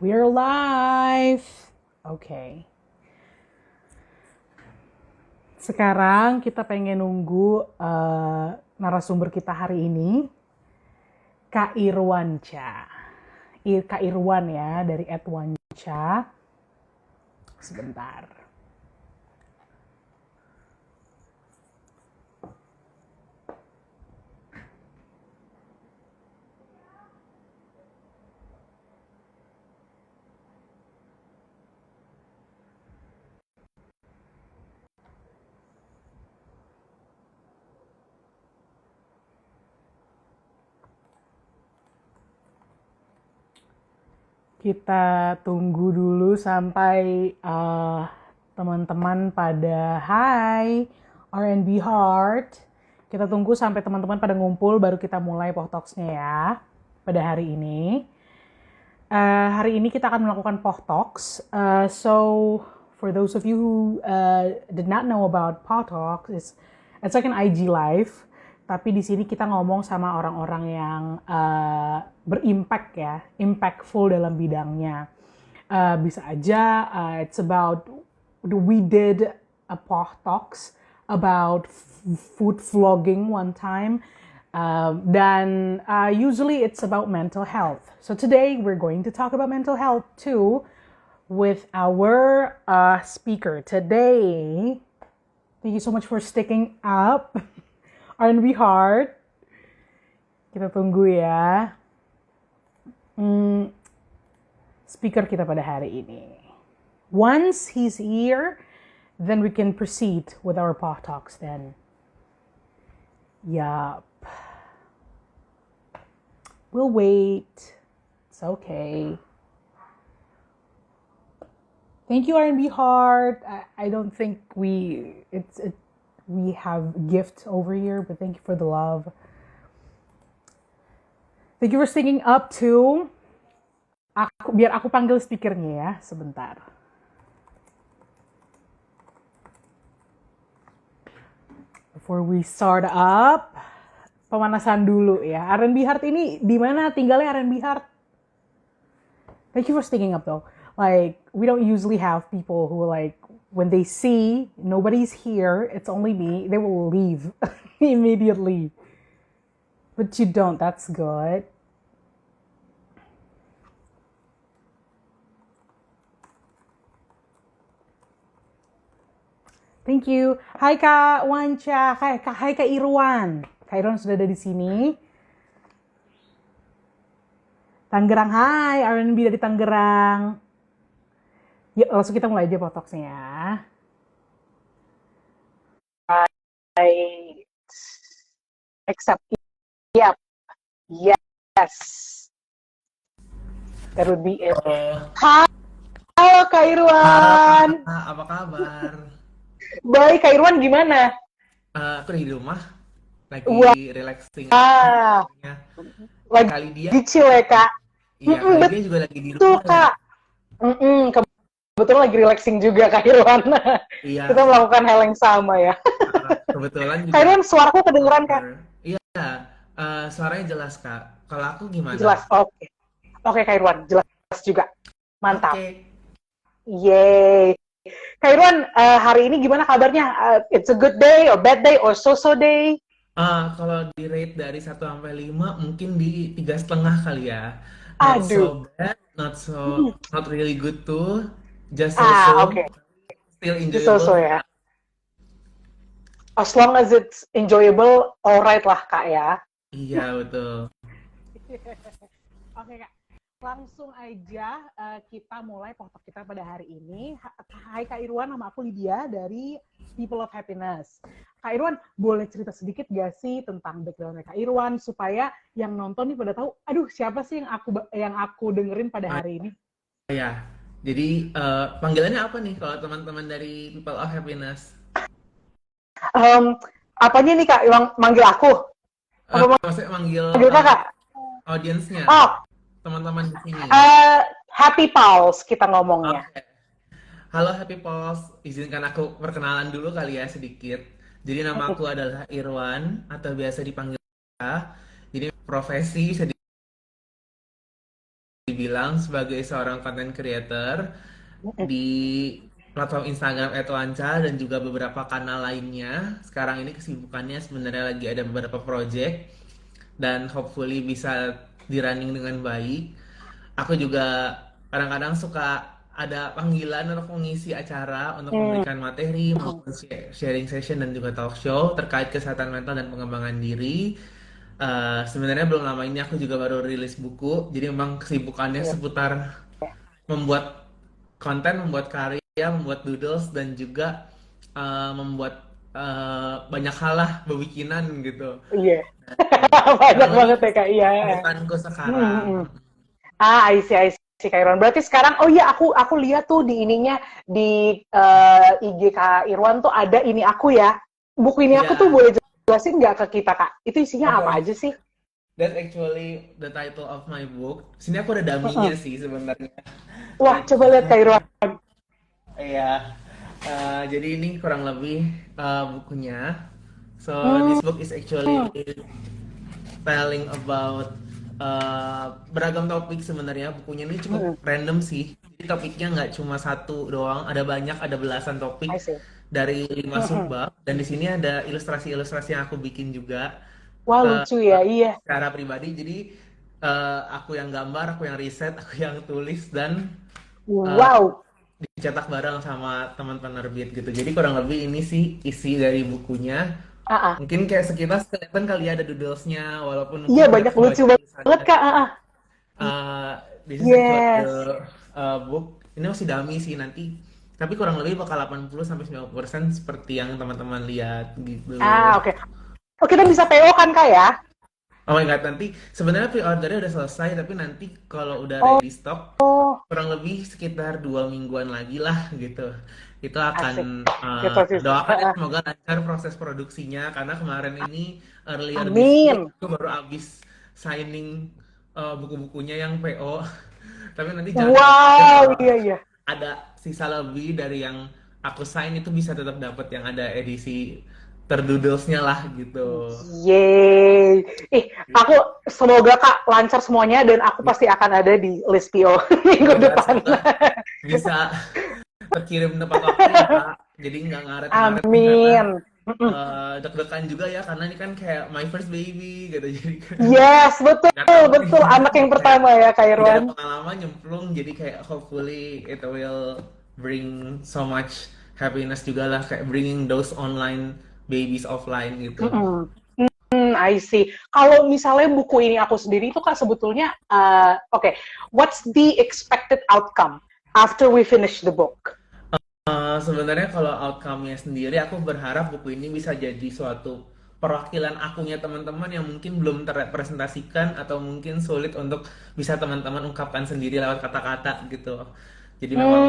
We're live. Oke. Sekarang kita pengen nunggu narasumber kita hari ini, Kak Irwanca. Kak Irwan ya, dari @wanca. Sebentar. Kita tunggu dulu sampai teman-teman pada Hai R&B Heart. Kita tunggu sampai teman-teman pada ngumpul baru kita mulai Poh Talks-nya ya pada hari ini. Hari ini kita akan melakukan Poh Talks. So for those of you who did not know about Poh Talks, it's like an IG live. Tapi di sini kita ngomong sama orang-orang yang berimpact ya, impactful dalam bidangnya. Bisa aja it's about, we did a Poh Talks about food vlogging one time. Dan usually it's about mental health. So today we're going to talk about mental health too with our speaker today. Thank you so much for sticking up. R&B Heart. Kita tunggu ya. Speaker kita pada hari ini. Once he's here, then we can proceed with our Poh Talks then. Yup. We'll wait. It's okay. Thank you, R&B Heart. I don't think we have gift over here, but thank you for the love. Thank you for sticking up too. Biar aku panggil speakernya ya, sebentar. Before we start up, pemanasan dulu ya. R&B Heart ini di mana tinggalnya R&B Heart? Thank you for sticking up though. Like, we don't usually have people who like, when they see nobody's here, it's only me, they will leave immediately. But you don't, that's good. Thank you. Hai Kak Wanca, hai Kak Irwan. Kak Irwan sudah ada di sini. Tangerang, hai R&B dari Tangerang. Yuk, langsung kita mulai aja Poh Talks-nya ya. Right. Accept. Yep. Yes. That would be it. Halo Kak Irwan. Apa kabar? Baik, Kak Irwan gimana? Aku di rumah lagi Wah. relaxing. Lagi Kali dia chill ya Kak. Iya, kali dia juga lagi di Betul rumah. Kak. Kebetulan lagi relaxing juga Kak Irwan. Iya. Kita melakukan hal yang sama ya. Kebetulan juga. Kak Irwan, suaraku kedengeran Kak? Iya, suaranya jelas Kak. Kalau aku gimana? Jelas, oke. Oke Kak Irwan, jelas juga. Mantap. Oke. Yeay. Kak Irwan, hari ini gimana kabarnya? It's a good day or bad day or so-so day? Kalau di rate dari 1 sampai 5 mungkin di 3,5 kali ya. Not Aduh. so bad, not really good too. Just so-so. Okay. Still enjoyable. Just so-so ya. As long as it's enjoyable, alright lah Kak ya. Iya, betul. Oke Kak, langsung aja kita mulai Poh Talk kita pada hari ini. Hai Kak Irwan, nama aku Lydia dari People of Happiness. Kak Irwan, boleh cerita sedikit gak sih tentang background Kak Irwan supaya yang nonton nih pada tahu, aduh siapa sih yang aku dengerin pada hari ini? Ya, jadi panggilannya apa nih kalau teman-teman dari People of Happiness? Apanya nih Kak, yang manggil aku? Maksudnya manggil Kakak? audiensnya, teman-teman di sini. Happy Pals kita ngomongnya. Okay. Halo Happy Pals, izinkan aku perkenalan dulu kali ya sedikit. Jadi nama aku adalah Irwan atau biasa dipanggil Ira. Jadi profesi bisa dibilang sebagai seorang content creator di platform Instagram @wanca dan juga beberapa kanal lainnya. Sekarang ini kesibukannya sebenarnya lagi ada beberapa project dan hopefully bisa di running dengan baik. Aku juga kadang-kadang suka ada panggilan untuk mengisi acara untuk Hmm. memberikan materi maupun sharing session dan juga talk show terkait kesehatan mental dan pengembangan diri. Sebenarnya belum lama ini aku juga baru rilis buku, jadi memang kesibukannya Iya. seputar membuat konten, membuat karya, membuat doodles dan juga membuat banyak hal lah, bebikinan gitu. Iya. Kurang Banyak lebih banget ya Kak. Iya. kesibukanku Hmm, hmm, sekarang. hmm. I see Kak Irwan. Berarti sekarang, oh iya aku lihat tuh di ininya di IG Kak Irwan tuh ada ini aku ya. Buku ini aku tuh Ya, boleh jelasin nggak ke kita Kak? Itu isinya apa oke. aja sih? That's actually the title of my book. Sini aku ada dummy-nya Mm-mm. sih sebenarnya. Wah, coba lihat Kak Irwan. Iya. Jadi ini kurang lebih bukunya. So Hmm. this book is actually telling about beragam topik sebenarnya. Bukunya ini cukup Hmm. random sih. Jadi topiknya nggak cuma satu doang, ada banyak, ada belasan I topik see. dari 5 Hmm. subbab. Dan di sini ada ilustrasi-ilustrasi yang aku bikin juga Wah, lucu ya. Iya. secara pribadi. Jadi aku yang gambar, aku yang riset, aku yang tulis dan eh, Wow. dicetak bareng sama teman penerbit gitu. Jadi kurang lebih ini sih isi dari bukunya. Ah, ah. Mungkin kayak sekilas kelihatan kali ya ada doodlesnya, walaupun Iya, mungkin tidak banyak sebanyak lucu banget tulisannya. Kak. Ah, ah. This is actually Yes. the book. Ini masih dummy sih nanti. Tapi kurang lebih bakal 80 sampai 90% seperti yang teman-teman lihat gitu. Ah, oke. Oh, kita bisa PO kan Kak ya? Oh my God, nanti sebenarnya pre-ordernya udah selesai, tapi nanti kalau udah Oh, ready stock, oh, kurang lebih sekitar 2 mingguan lagi lah gitu. Itu asik. akan Gitu sih. doakan ya Ah, ah. semoga lancar proses produksinya karena kemarin ini earlier this week Amin. aku baru habis signing buku-bukunya yang PO. Tapi nanti jangan khawatir Wow, kalau iya iya. ada sisa lebih dari yang aku sign itu bisa tetap dapat yang ada edisi terdoodlesnya lah gitu. Yeay. Ih, aku semoga Kak lancar semuanya dan aku pasti akan ada di list PO Oh minggu my God, depan. semoga bisa terkirim tepat waktu ya Kak. Jadi nggak ngaret-ngaret nih karena Amin. Mm-mm. deg-degan juga ya karena ini kan kayak my first baby gitu. Jadi kan Yes, betul, nggak tahu nih betul. Anak yang kayak pertama ya, Kak tidak ada Irwan. pengalaman nyemplung jadi kayak hopefully it will bring so much happiness juga lah kayak bringing those online babies offline gitu. Mm-mm. I see. Kalau misalnya buku ini aku sendiri itu Kak sebetulnya, oke, what's the expected outcome after we finish the book? Sebenarnya kalau outcome-nya sendiri, aku berharap buku ini bisa jadi suatu perwakilan akunya teman-teman yang mungkin belum terrepresentasikan atau mungkin sulit untuk bisa teman-teman ungkapkan sendiri lewat kata-kata gitu. Jadi memang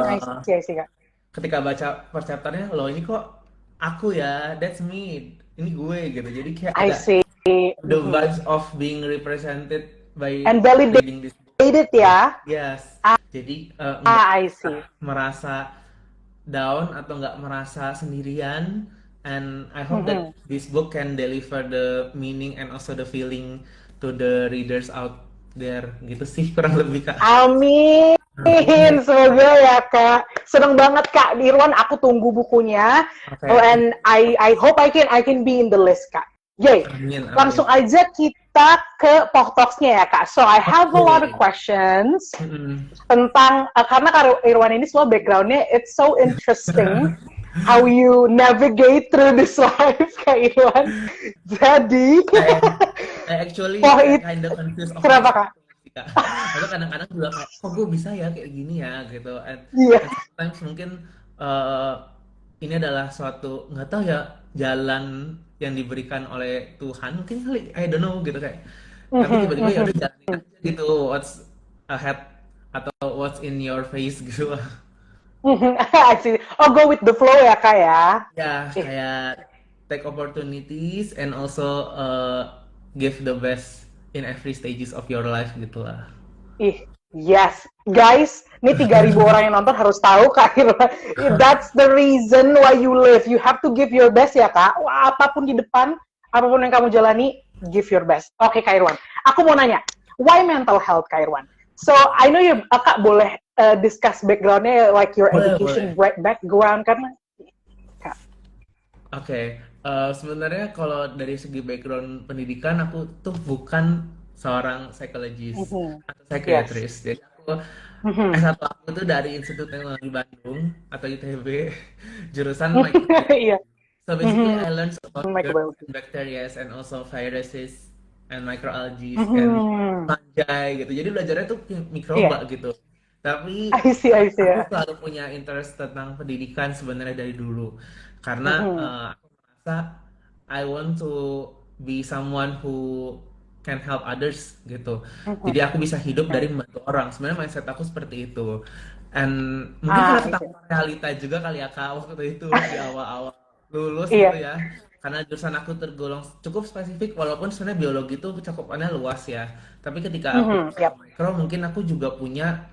I see, Kak. ketika baca per chapternya, loh ini kok aku ya, that's me, ini gue gitu. Jadi kayak I ada see. the Mhm. vibes of being represented by And validate reading this book. it ya. Yes, jadi nggak I see. merasa down atau nggak merasa sendirian, and I hope that Mhm. this book can deliver the meaning and also the feeling to the readers out there gitu sih kurang lebih Kak. Amin. Amin. Semoga ya Kak. Seneng banget Kak Irwan. Aku tunggu bukunya. Oh, Oke. and I hope I can be in the list Kak. Yay. Amin, amin. Langsung aja kita ke Poh Talks-nya ya Kak. So I have a lot of Oke. questions Mm-mm. tentang karena Kak Irwan ini semua background-nya it's so interesting how you navigate through this life Kak Irwan. Jadi I actually Poh itu kind of confused of kenapa myself Kak? sih, Kak. Atau kadang-kadang juga kayak, kok gue bisa ya kayak gini ya gitu. Iya. And sometimes mungkin uh, ini adalah suatu nggak tahu ya jalan yang diberikan oleh Tuhan mungkin kali I don't know gitu kayak. Tapi Mhm, tiba-tiba ya mhm. udah jalanin aja gitu what's ahead atau what's in your face gitu. I see. Oh, go with the flow ya, Kak ya. Ya Eh, kayak take opportunities and also give the best in every stages of your life gitu lah. yes. Guys, ini 3.000 orang yang nonton harus tahu, Kak Irwan. That's the reason why you live. You have to give your best ya, Kak. Wah, apapun di depan, apapun yang kamu jalani, give your best. Oke, Kak Irwan. Aku mau nanya, why mental health, Kak Irwan? So I know you Kak boleh discuss backgroundnya like your Boleh, education boleh. background karena Kak. Oke, sebenarnya kalau dari segi background pendidikan aku tuh bukan seorang psikologis Mhm. atau Yes. psikiatris. Jadi aku Mhm. S1 aku tuh dari Institut Teknologi Bandung atau ITB, jurusan microbiology. Iya. So basically Mhm. I learned about germs Microbiology. and bacteria and also viruses and microalgae and Mhm. fungi gitu. Jadi belajarnya tuh Iya. mikroba gitu. Tapi I see aku ya. selalu punya interest tentang pendidikan sebenarnya dari dulu. Karena Mhm. aku merasa I want to be someone who can help others gitu. Mhm. Jadi aku bisa hidup Right. dari membantu orang. Sebenarnya mindset aku seperti itu. And mungkin karena I see. ketahuan realita juga kali ya Kak waktu itu di awal-awal lulus gitu Iya. ya. Karena jurusan aku tergolong cukup spesifik walaupun sebenarnya biologi itu cakupannya luas ya. Tapi ketika aku Mhm. masuk ke Yap. mikro mungkin aku juga punya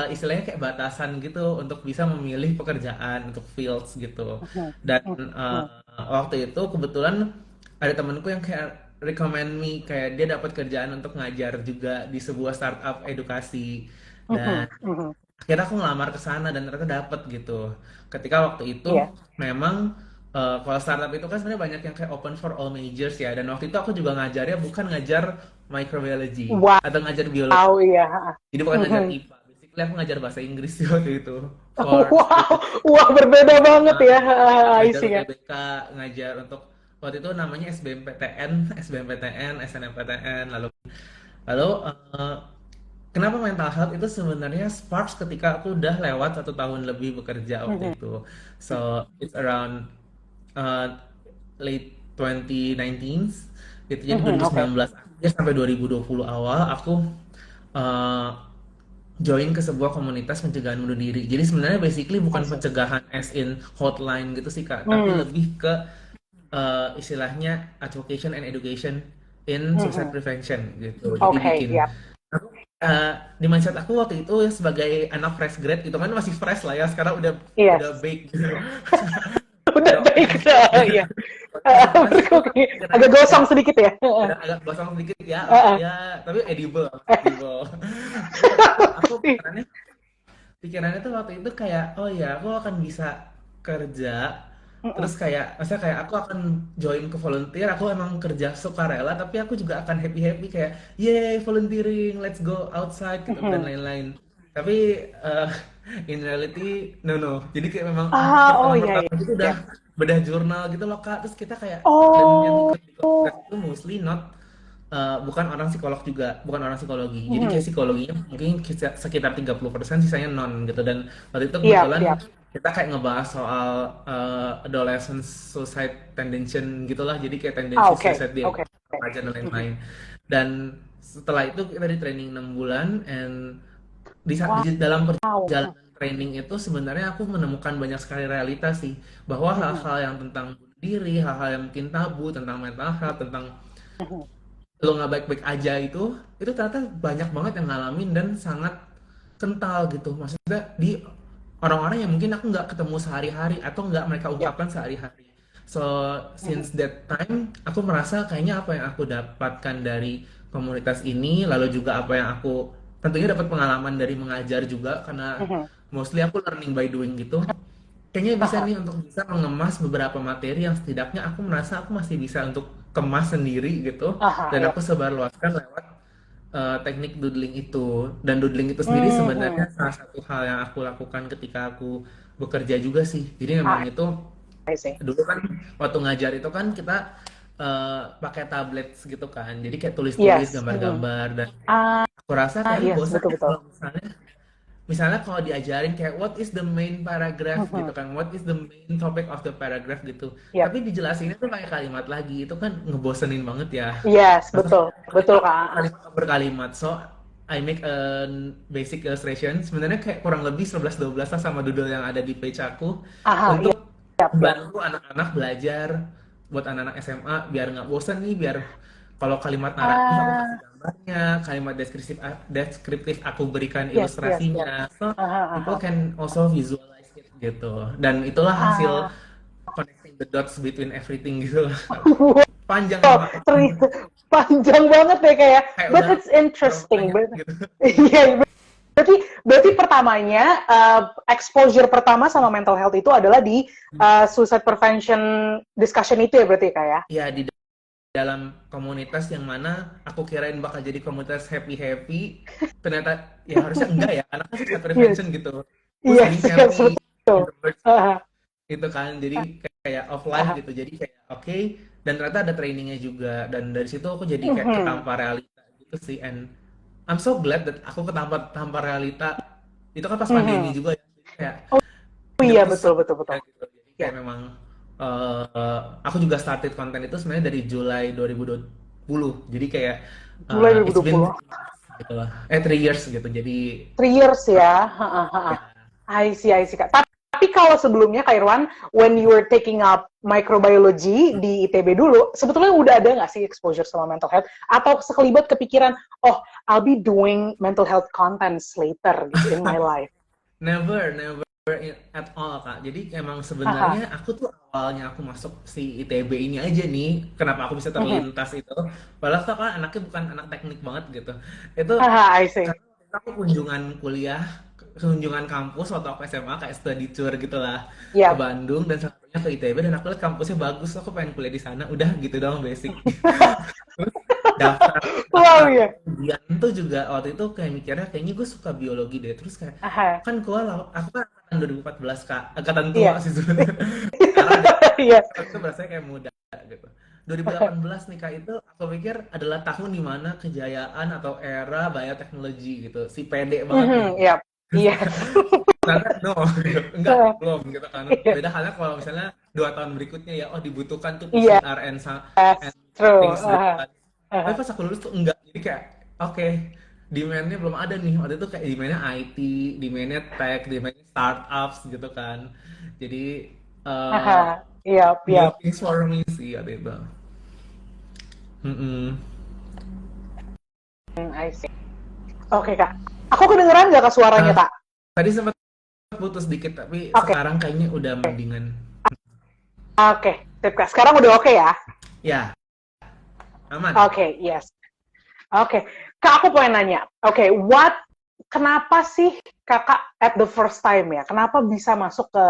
istilahnya kayak batasan gitu untuk bisa memilih pekerjaan untuk fields gitu. Mhm. Dan Mhm. waktu itu kebetulan ada temanku yang kayak recommend me kayak dia dapat kerjaan untuk ngajar juga di sebuah startup edukasi dan Mhm. Mhm. akhirnya aku ngelamar ke sana dan ternyata dapet gitu. Ketika waktu itu Iya. memang kalau startup itu kan sebenarnya banyak yang kayak open for all majors ya dan waktu itu aku juga ngajarnya bukan ngajar microbiology atau ngajar biologi Wow, iya. jadi bukan ngajar Mhm. IPA. Basically aku ngajar bahasa Inggris sih waktu itu. For Wow, student wah berbeda banget ya. I ngajar see ya. UTBK, ngajar untuk waktu itu namanya SBMPTN, SBMPTN, SNMPTN, lalu kenapa mental health itu sebenarnya sparks ketika aku udah lewat 1 tahun lebih bekerja waktu Mhm. itu. So it's around uh, late 2019 gitu jadi Mhm. Oke. 2019 akhir sampai 2020 awal aku uh, join ke sebuah komunitas pencegahan bunuh diri. Jadi sebenarnya basically I bukan see. pencegahan as in hotline gitu sih Kak, tapi Hmm. lebih ke istilahnya advocation and education in suicide Mhm. prevention gitu. Jadi Oke, bikin yap. di mindset aku waktu itu ya sebagai anak fresh grad gitu kan masih fresh lah ya, sekarang udah Yes. bake gitu. Udah Udah baik fresh dah, gitu. iya. Masih fresh itu Berkoki. pikirannya Agak gosong kayak sedikit ya. agak gosong sedikit ya, Heeh. ya tapi edible, edible. Tapi waktu itu aku pikirannya tuh waktu itu kayak oh ya aku akan bisa kerja terus Mhm. kayak masa kayak aku akan join ke volunteer aku emang kerja sukarela tapi aku juga akan happy happy kayak yay volunteering let's go outside gitu dan Mhm. lain-lain tapi uh, in reality no no jadi kayak memang Oh pertemuan iya pertama iya. itu udah Yap. bedah jurnal gitu loh Kak terus kita kayak dan yang Oh. ikut di komunitas itu mostly not bukan orang psikolog juga, bukan orang psikologi. Jadi kayak Mhm. psikologinya mungkin sekitar 30% sisanya non gitu. Dan waktu itu Yap, kebetulan yap. kita kayak ngebahas soal adolescent suicide tendency gitulah. Jadi kayak tendensi Oke. suicide di Oke. remaja dan Mhm. lain-lain. Dan setelah itu kita di training 6 bulan and dalam Wow. perjalanan training itu sebenarnya aku menemukan banyak sekali realitas sih bahwa Mhm. hal-hal yang tentang bunuh diri, hal-hal yang mungkin tabu tentang mental health, tentang Mhm. lo nggak baik-baik aja itu ternyata banyak banget yang ngalamin dan sangat kental gitu maksudnya di orang-orang yang mungkin aku nggak ketemu sehari-hari atau nggak mereka Yap. ungkapkan sehari-hari so Mhm. since that time aku merasa kayaknya apa yang aku dapatkan dari komunitas ini lalu juga apa yang aku tentunya dapat pengalaman dari mengajar juga karena Mhm. mostly aku learning by doing gitu kayaknya bisa Aha. nih untuk bisa mengemas beberapa materi yang setidaknya aku merasa aku masih bisa untuk kemas sendiri gitu Aha, dan yap. aku sebarluaskan lewat teknik doodling itu dan doodling itu sendiri sebenarnya Mhm. salah satu hal yang aku lakukan ketika aku bekerja juga sih jadi memang Ah, itu I see. dulu kan waktu ngajar itu kan kita pakai tablet gitu kan jadi kayak tulis-tulis Yes. Mhm. gambar-gambar dan Ah, aku rasa kayaknya yes, bosan betul ya betul. kalau misalnya kalau diajarin kayak what is the main paragraph gitu Mhm. kan what is the main topic of the paragraph gitu Yap. tapi dijelasinnya tuh pakai kalimat lagi itu kan ngebosenin banget ya Yes, masa betul. Betul, Kak. kalimat per kalimat so I make a basic illustration sebenarnya kayak kurang lebih 11-12 lah sama doodle yang ada di page aku Aha, untuk yap, yap, yap. bantu anak-anak belajar buat anak-anak SMA biar nggak bosan nih biar kalau kalimat naratif aku kasih Ah, gambarnya kalimat deskriptif aku berikan yes, yes, yes. ilustrasinya so Aha, people aha. can also visualize it gitu dan itulah hasil Ah, connecting the dots between everything gitu panjang Oh, emang ternyata panjang banget ya kayak, kayak but udah it's interesting. banyak gitu. Iya, berarti berarti pertamanya exposure pertama sama mental health itu adalah di suicide prevention discussion itu ya berarti kayak. Ya di dalam komunitas yang mana aku kirain bakal jadi komunitas happy happy, ternyata ya harusnya enggak ya, karena kan suicide prevention Yes, gitu. Who's yes, being yes, happy in betul. the first Uh, itu kan, jadi kayak off life uh, gitu, jadi kayak oke. Dan ternyata ada trainingnya juga, dan dari situ aku jadi kayak mhm, ketampar realita gitu sih. And I'm so glad that aku ketampar realita itu kan pas pandemi mhm. juga ya. Jadi kayak Oh iya, hidupku betul, susah betul, betul. gitu. Jadi Ya, kayak memang aku juga started konten itu sebenarnya dari Julai 2020. Jadi kayak Julai it's been 2020. 3 years gitu lah. 3 years gitu. Jadi 3 years uh, ya. Ha, ha, ha, ha. ya. I see, Kak. Tapi kalau sebelumnya, Kak Irwan, when you were taking up microbiology di ITB dulu, sebetulnya udah ada nggak sih exposure sama mental health? Atau sekelibat kepikiran, oh, I'll be doing mental health contents later gitu in my life. Never, never at all, Kak. Jadi emang Haha. sebenarnya aku tuh awalnya aku masuk si ITB ini aja nih, kenapa aku bisa Mhm. terlintas itu. Padahal tuh kan anaknya bukan anak teknik banget gitu. Itu Haha, I see. karena waktu itu aku kunjungan kuliah, kunjungan kampus waktu aku SMA kayak study tour gitu lah ke Yap. Bandung dan salah satunya ke ITB, dan aku lihat kampusnya bagus, aku pengen kuliah di sana. Udah gitu doang basic. Terus daftar Wow daftar ya. ujian tuh juga waktu itu kayak mikirnya kayaknya gue suka biologi deh, terus kayak Aha. kan gue lah, aku kan angkatan 2014, Kak, angkatan tua Iya. sih sebenarnya. Sekarang deh Iya. itu berasa kayak muda gitu. 2018 nih, Kak, itu aku pikir adalah tahun dimana kejayaan atau era bioteknologi gitu, si pede banget nih. Mhm, yap. Terus Yes. kayak ternyata no gitu. Enggak, belum gitu kan. Iya. Beda halnya kalau misalnya 2 tahun berikutnya ya, oh dibutuhkan tuh Iya. PCR and Yes. True. things gitu Aha. kan. Tapi Aha. pas aku lulus tuh enggak. Jadi kayak oke, demand-nya belum ada nih. Waktu itu kayak demand-nya IT, demand-nya tech, demand-nya startups gitu kan. Jadi uh, Aha. Yap, new yap. things for me sih waktu itu. Mm-mm. I see. Oke, Kak. Aku kedengeran nggak Kak suaranya, Uh, Kak? tadi sempat putus dikit, tapi Oke. sekarang kayaknya udah mendingan. Oke. Sip, Kak. Sekarang udah oke ya? Ya, aman. Oke, yes. Oke. Kak, aku pengen nanya. Oke, kenapa sih Kakak at the first time ya, kenapa bisa masuk ke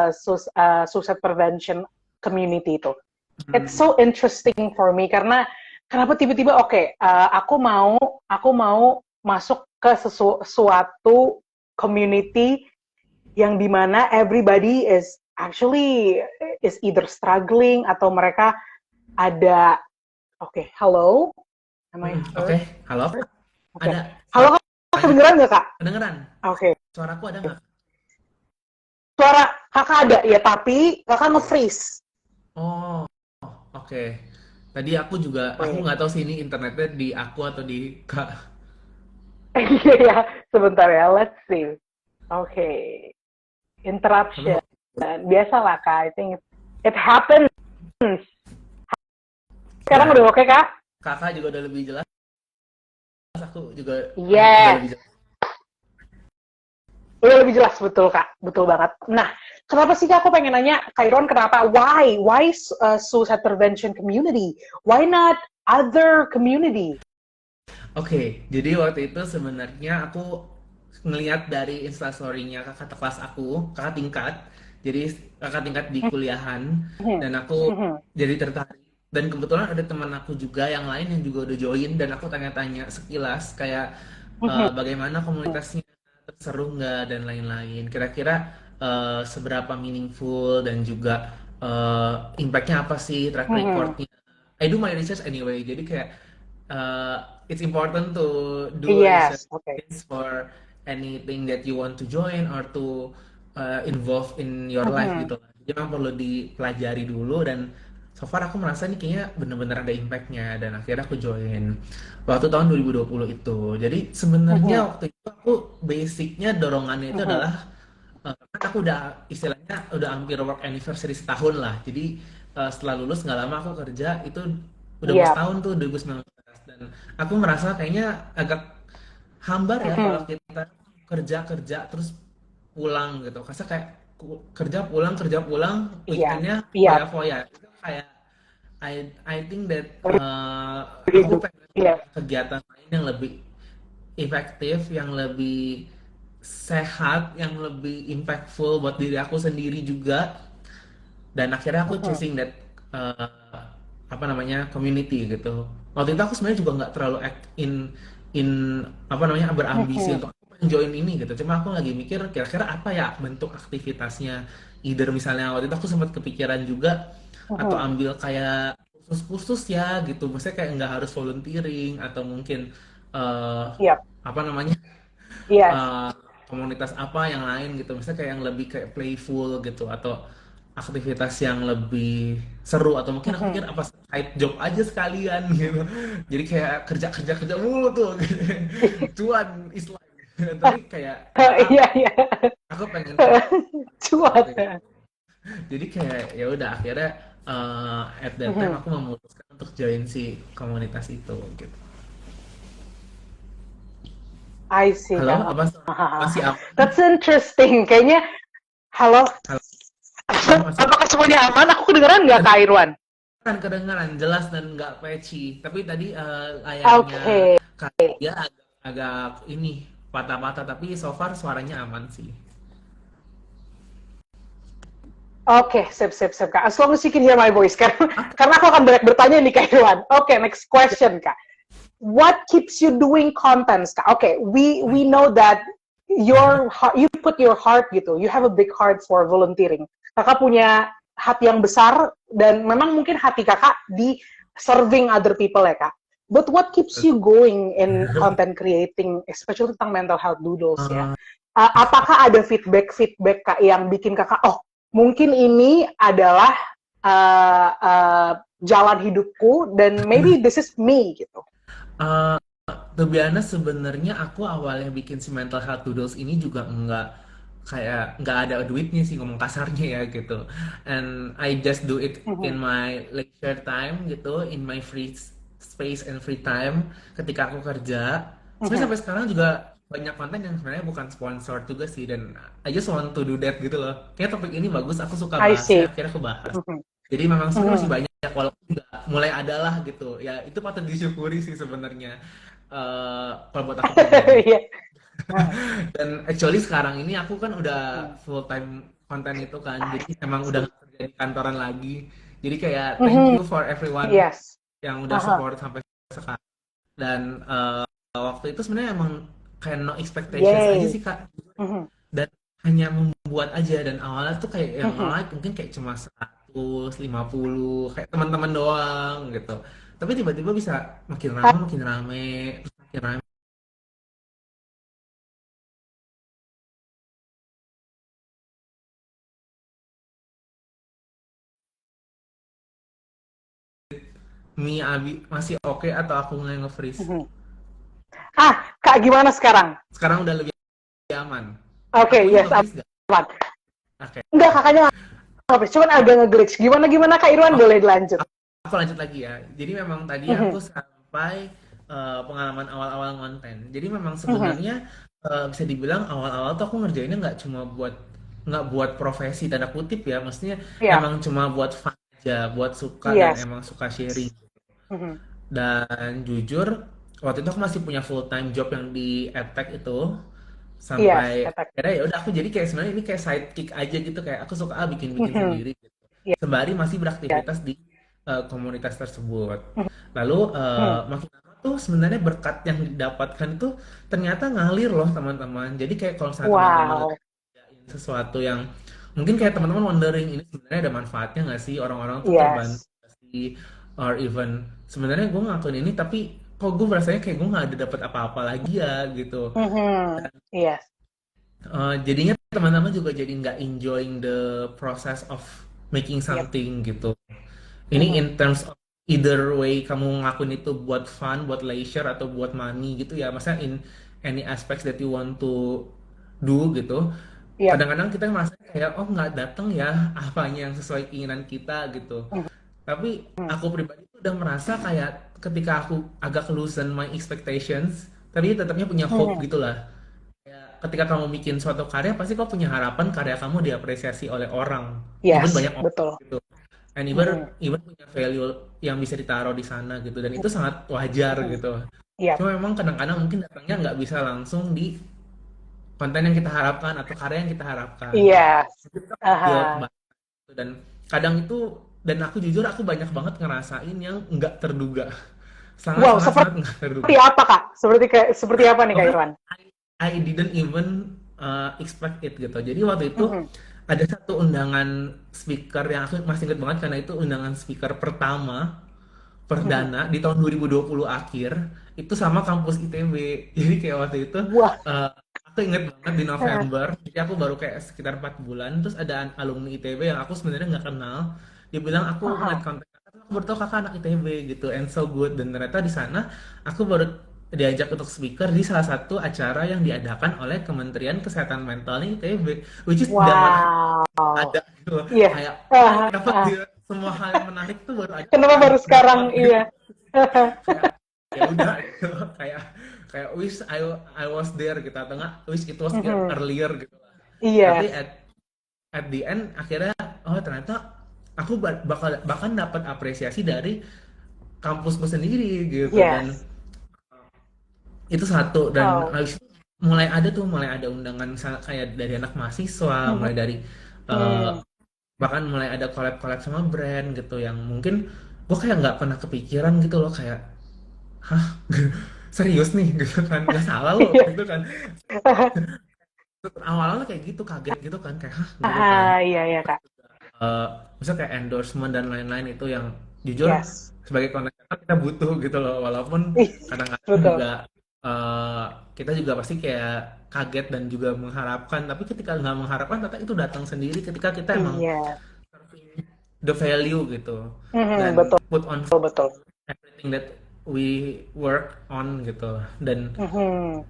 suicide prevention community itu? It's Hmm. so interesting for me karena kenapa tiba-tiba oke, aku mau masuk ke suatu community yang dimana everybody is either struggling atau mereka ada hello, am I Oke, heard? halo. Oke, Ada halo Kak, suaranya? kedengeran nggak Kak? Kedengeran? Oke, Suaraku ada nggak? suara Kakak ada ya, tapi Kakak nge-freeze. Oh, oke. Tadi aku Wait, nggak tahu sih ini internetnya di aku atau di Kak. iya, sebentar ya, let's see. Oke, Kamu interruption. nggak- Biasalah Kak, I think it happens. Sekarang ya, udah oke Kak? Kakak juga udah lebih jelas. Aku juga udah Yes, lebih jelas. udah lebih jelas betul Kak, betul banget. Nah, kenapa sih Kak aku pengen nanya, Kairon kenapa? Why suicide prevention community? Why not other community? Oke, jadi waktu itu sebenarnya aku ngelihat dari instastory-nya kakak kelas aku, kakak tingkat. Jadi kakak tingkat di kuliahan, dan aku jadi tertarik. Dan kebetulan ada teman aku juga yang lain yang juga udah join, dan aku tanya-tanya sekilas kayak bagaimana komunitasnya, seru nggak dan lain-lain. Kira-kira seberapa meaningful dan juga impact-nya apa sih, track record-nya. I do my research anyway, jadi kayak it's important to do a research Yes, okay. for anything that you want to join or to involve in your life gitu lah. Jadi memang perlu dipelajari dulu, dan so far aku merasa ini kayaknya bener-bener ada impactnya, dan akhirnya aku join waktu tahun 2020 itu. Jadi sebenarnya waktu itu aku basicnya dorongannya itu adalah kan aku udah istilahnya udah hampir work anniversary setahun lah. Jadi setelah lulus nggak lama aku kerja itu udah mau Iya. setahun tuh 2019, dan aku ngerasa kayaknya agak hambar ya kalau kita kerja kerja terus pulang gitu. Karena kayak kerja pulang Iya. weekendnya Iya. foya-foya itu kayak I think that aku Begitu. pengen Iya. kegiatan lain yang lebih efektif, yang lebih sehat, yang lebih impactful buat diri aku sendiri juga. Dan akhirnya aku Mhm, chasing that apa namanya community gitu. Waktu itu aku sebenarnya juga nggak terlalu act in apa namanya berambisi mhm, untuk aku pengen join ini gitu. Cuma aku lagi mikir kira-kira apa ya bentuk aktivitasnya. Either misalnya waktu itu aku sempat kepikiran juga atau mhm. ambil kayak kursus-kursus ya gitu. Maksudnya kayak nggak harus volunteering atau mungkin eh, Iya. apa namanya Yes. eh, komunitas apa yang lain gitu, misalnya kayak yang lebih kayak playful gitu atau aktivitas yang lebih seru atau mungkin aku pikir Mhm. apa side job aja sekalian gitu, jadi kayak kerja kerja kerja mulu tuh gitu. Cuan is life tapi kayak Iya, iya. aku pengen kayak Cuat. gitu. Jadi kayak ya udah akhirnya at that time Mhm. aku memutuskan untuk join si komunitas itu gitu. I see, Halo, Kak. apa masih aman? That's interesting. Kayaknya, halo, Halo, halo, masih apakah semuanya aman? Aku kedengeran nggak, Kak Irwan? kan kedengaran jelas dan nggak patchy. Tapi tadi layarnya Oke. Kak dia agak ini patah-patah, tapi so far suaranya aman sih. Oke, sip, sip, sip, Kak. As long as you can hear my voice. Oke. Karena aku akan banyak bertanya nih, Kak Irwan. Oke, next question, Kak. What keeps you doing contents, Kak? Oke, we know that you put your heart gitu. You have a big heart for volunteering. Kakak punya hati yang besar dan memang mungkin hati kakak di serving other people ya, Kak. But what keeps you going in content creating, especially tentang mental health doodles ya? Eh, Apakah ada feedback Kak yang bikin kakak, oh mungkin ini adalah jalan hidupku dan maybe this is me gitu. eh, to be honest, sebenarnya aku awalnya bikin si mental health doodles ini juga nggak ada duitnya sih ngomong kasarnya ya gitu. And I just do it in Mhm, my leisure time gitu, in my free space and free time ketika aku kerja. Sebenarnya mhm. sampai sekarang juga banyak konten yang sebenarnya bukan sponsor juga sih dan I just want to do that gitu loh. Kayak topik ini bagus, aku suka I bahasnya, see. akhirnya aku bahas. Mhm, Jadi memang sebenarnya masih mhm. banyak walaupun juga mulai ada lah gitu. Ya itu patut disyukuri sih sebenarnya. Kalau buat aku pribadi. Iya. Heeh, Dan actually sekarang ini aku kan udah mhm. full time konten itu kan. I Jadi emang udah see. nggak kerja di kantoran lagi. Jadi kayak thank Mhm, you for everyone yes. yang udah Aha. support sampai sekarang. Dan waktu itu sebenarnya emang kayak no expectations aja Yay. sih Kak. Mhm, Dan hanya membuat aja dan awalnya tuh kayak yang mhm. like mungkin kayak cuma 150 kayak teman-teman doang gitu. Tapi tiba-tiba bisa makin rame, terus makin rame. Mi Abi masih oke atau aku nge-freeze? Mhm. Kak gimana sekarang? Sekarang udah lebih aman. Oke, Akunya yes, nge-freeze gak? aman. Oke. Enggak, kakaknya nggak apa cuman agak nge-glitch. Gimana Kak Irwan Oh, boleh dilanjut. aku lanjut lagi ya. Jadi memang tadi aku Mhm, sampai pengalaman awal-awal konten. Jadi memang mhm. sebenarnya bisa dibilang awal-awal tuh aku ngerjainnya nggak buat profesi tanda kutip ya. Maksudnya Iya, emang cuma buat fun aja, buat suka dan yes. emang suka sharing. Mhm. Dan jujur waktu itu aku masih punya full time job yang di edtech itu Yes, sampai efek. akhirnya ya udah aku jadi kayak sebenarnya ini kayak sidekick aja gitu kayak aku suka bikin-bikin Mhm. sendiri gitu. Iya, Sembari masih iya. beraktivitas di komunitas tersebut. Mhm, Lalu mhm. makin lama tuh sebenarnya berkat yang didapatkan itu ternyata ngalir loh teman-teman. Jadi kayak kalau misalnya teman-teman lagi Wow. ngerjain sesuatu yang mungkin kayak teman-teman wondering ini sebenarnya ada manfaatnya nggak sih orang-orang tuh terbantu Yes. nggak sih or even sebenarnya gue ngelakuin ini tapi kok gue rasanya kayak gue nggak ada dapat apa-apa lagi ya gitu. Mhm. Yes. Jadinya teman-teman juga jadi nggak enjoying the process of making Yep. something gitu. Ini Mhm. in terms of either way kamu ngelakuin itu buat fun, buat leisure atau buat money gitu ya. Maksudnya in any aspects that you want to do gitu. Yep. Kadang-kadang kita merasa kayak oh nggak datang ya apanya yang sesuai keinginan kita gitu. Mhm. Tapi aku pribadi tuh udah merasa kayak ketika aku agak loosen my expectations, tapi tetapnya punya hope Mhm. gitulah. Ketika kamu bikin suatu karya, pasti kau punya harapan karya kamu diapresiasi oleh orang, even Yes, banyak orang betul. gitu. and even Mhm. even punya value yang bisa ditaruh di sana gitu, dan itu sangat wajar Mhm. gitu. Iya. Cuma memang kadang-kadang mungkin datangnya nggak bisa langsung di konten yang kita harapkan atau karya yang kita harapkan. Iya. Itu kita build Aha. banget, dan kadang itu, dan aku jujur aku banyak banget ngerasain yang nggak terduga, sangat Wow, sangat sangat nggak terduga. seperti apa Kak? Seperti apa nih Kak Bahkan Irwan? I didn't even expect it gitu. Jadi waktu itu Mhm. ada satu undangan speaker yang aku masih ingat banget, karena itu undangan speaker pertama Mhm. perdana di tahun 2020 akhir, itu sama kampus ITB. Jadi kayak waktu itu Wah. eh, aku inget banget di November, jadi aku baru kayak sekitar 4 bulan, terus ada alumni ITB yang aku sebenarnya nggak kenal, dia bilang aku ngeliat Aha. konten kakak, aku baru tau kakak anak ITB gitu, and so good. Dan ternyata di sana aku baru diajak untuk speaker di salah satu acara yang diadakan oleh Kementerian Kesehatan Mental ITB, which is zaman aku Wow. ada gitu loh. Iya. Kayak Ah, kenapa ah. dia semua hal yang menarik tuh baru ada Kenapa setelah baru sekarang? dapat gitu. Iya. Kayak ya udah gitu. kayak kayak wish I was there gitu, atau enggak wish it was Mhm. earlier gitu lah. Tapi Iya. at the end akhirnya, oh ternyata aku bakal bahkan dapat apresiasi dari kampusku sendiri gitu. Dan Yes. itu satu, dan Wow. habis itu mulai ada undangan kayak dari anak mahasiswa, Mhm. mulai dari eh, Hmm. bahkan mulai ada collab-collab sama brand gitu, yang mungkin gue kayak nggak pernah kepikiran gitu loh, kayak hah, serius nih gitu kan, nggak salah loh Iya. gitu kan. Awal-awal kayak gitu, kaget gitu kan, kayak hah gitu kan. Ah, iya ya Kak. Eh Misalnya kayak endorsement dan lain-lain, itu yang jujur Yes. sebagai content creator kita butuh gitu loh, walaupun Ih, kadang-kadang betul. juga eh, kita juga pasti kayak kaget dan juga mengharapkan, tapi ketika nggak mengharapkan ternyata itu datang sendiri ketika kita emang Iya. the value gitu, Mhm, dan betul put on betul. everything that we work on gitu. Dan Mhm.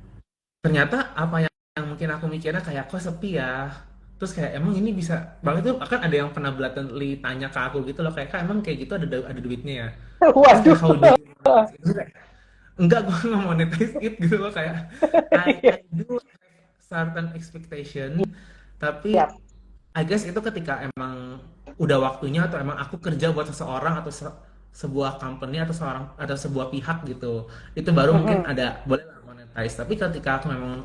ternyata apa yang mungkin aku mikirnya kayak kok sepi ya, terus kayak emang ini bisa banget tuh, bahkan ada yang pernah blatantly tanya ke aku gitu loh, kayak kak emang kayak gitu ada duitnya ya, terus kayak Waduh. how do you monetize it? Terus kayak, enggak, gue nggak monetize it gitu loh, kayak I Iya. do have certain expectation, tapi Siap. I guess itu ketika emang udah waktunya, atau emang aku kerja buat seseorang atau sebuah company atau sebuah pihak gitu, itu baru mungkin Mhm. ada boleh lah monetize. Tapi ketika aku memang,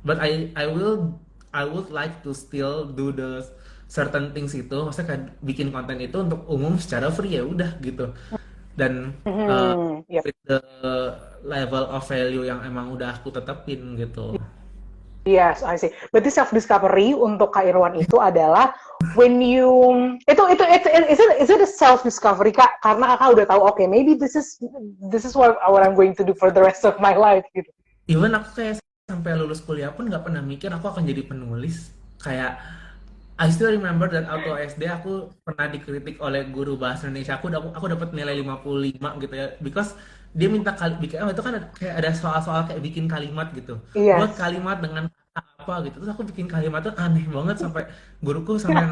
but I would like to still do the certain things itu, maksudnya kayak bikin konten itu untuk umum secara free, ya udah gitu. Dan Mhm. Yap. with the level of value yang emang udah aku tetepin gitu. Yes, I see. Berarti self discovery untuk Kak Irwan itu adalah when you is it a self discovery Kak? Karena Kakak udah tahu oke, maybe this is what I'm going to do for the rest of my life gitu. Even aku kayak sampai lulus kuliah pun nggak pernah mikir aku akan jadi penulis. Kayak I still remember that auto SD aku pernah dikritik oleh guru bahasa Indonesia. Aku dapat nilai 55 gitu ya. Because dia minta bikin, itu kan kayak ada soal-soal kayak bikin kalimat gitu. Buat Yes. kalimat dengan kata apa gitu. Terus aku bikin kalimat tuh aneh banget, sampai guruku sampai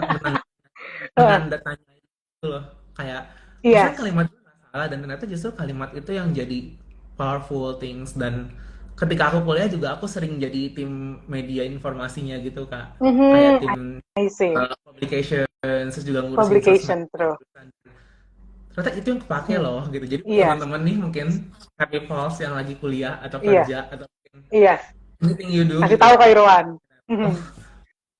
menanda tanya itu loh. Kayak perasaan Yes. kalimat itu nggak salah, dan ternyata justru kalimat itu yang jadi powerful things. Dan ketika aku kuliah juga aku sering jadi tim media informasinya gitu kak, kayak Mhm. tim I see. publication, terus juga ngurusin sosmed. Publication true. Ternyata itu yang kepake Hmm. loh gitu. Jadi buat Yes. teman-teman nih mungkin happy false yang lagi kuliah atau Iya. kerja atau mungkin Iya. anything you do Kasih gitu tahu ya, Kak Irwan. oh Mhm.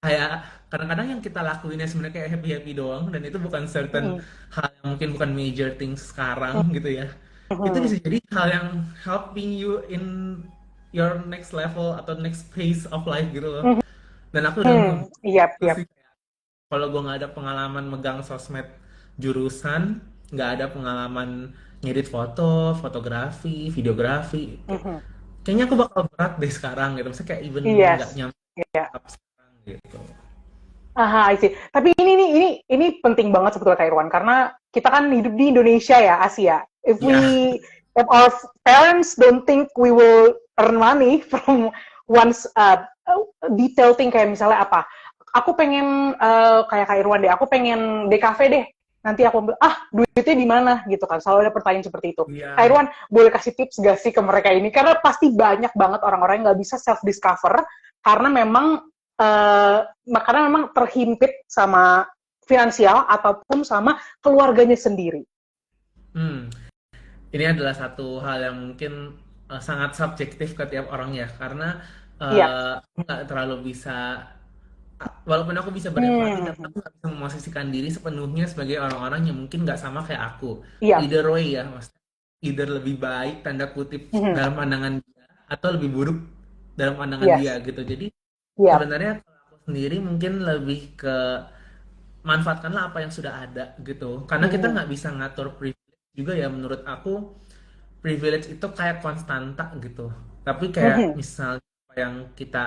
kayak kadang-kadang yang kita lakuinnya sebenarnya kayak happy happy doang, dan itu bukan certain Mhm. hal yang mungkin bukan major things sekarang gitu ya, itu Mhm. bisa jadi hal yang helping you in your next level atau next phase of life gitu loh. Dan aku udah Mhm. Iya, itu iya. sih, kalau gue nggak ada pengalaman megang sosmed jurusan, nggak ada pengalaman ngedit foto, fotografi, videografi, Mhm. kayaknya aku bakal berat deh sekarang gitu. Maksudnya kayak even nggak Yes. nyampe Iya. tahap sekarang gitu. Aha, I see. Tapi ini penting banget sebetulnya Kak Irwan karena kita kan hidup di Indonesia ya, Asia. Ya, If our parents don't think we will earn money from once detail thing kayak misalnya apa? Aku pengen kayak Kak Irwan deh, aku pengen DKV deh. Nanti aku ambil, duitnya di mana gitu kan. Selalu ada pertanyaan seperti itu. Kak iya, Irwan, boleh kasih tips gak sih ke mereka ini? Karena pasti banyak banget orang-orang yang nggak bisa self discover karena memang karena memang terhimpit sama finansial ataupun sama keluarganya sendiri. Hmm, ini adalah satu hal yang mungkin sangat subjektif ke tiap orang ya, karena Iya. aku nggak terlalu bisa, walaupun aku bisa berempati, tapi Hmm. aku nggak bisa memosisikan diri sepenuhnya sebagai orang-orang yang mungkin nggak sama kayak aku. Iya. Either way ya, maksudnya either lebih baik tanda kutip Mhm. dalam pandangan dia atau lebih buruk dalam pandangan dia Yes. gitu. Jadi Iya. sebenarnya kalau aku sendiri mungkin lebih ke manfaatkanlah apa yang sudah ada gitu. Karena kita Mhm. nggak bisa ngatur privilege juga ya, menurut aku privilege itu kayak konstanta gitu. Tapi kayak Mhm. misalnya apa yang kita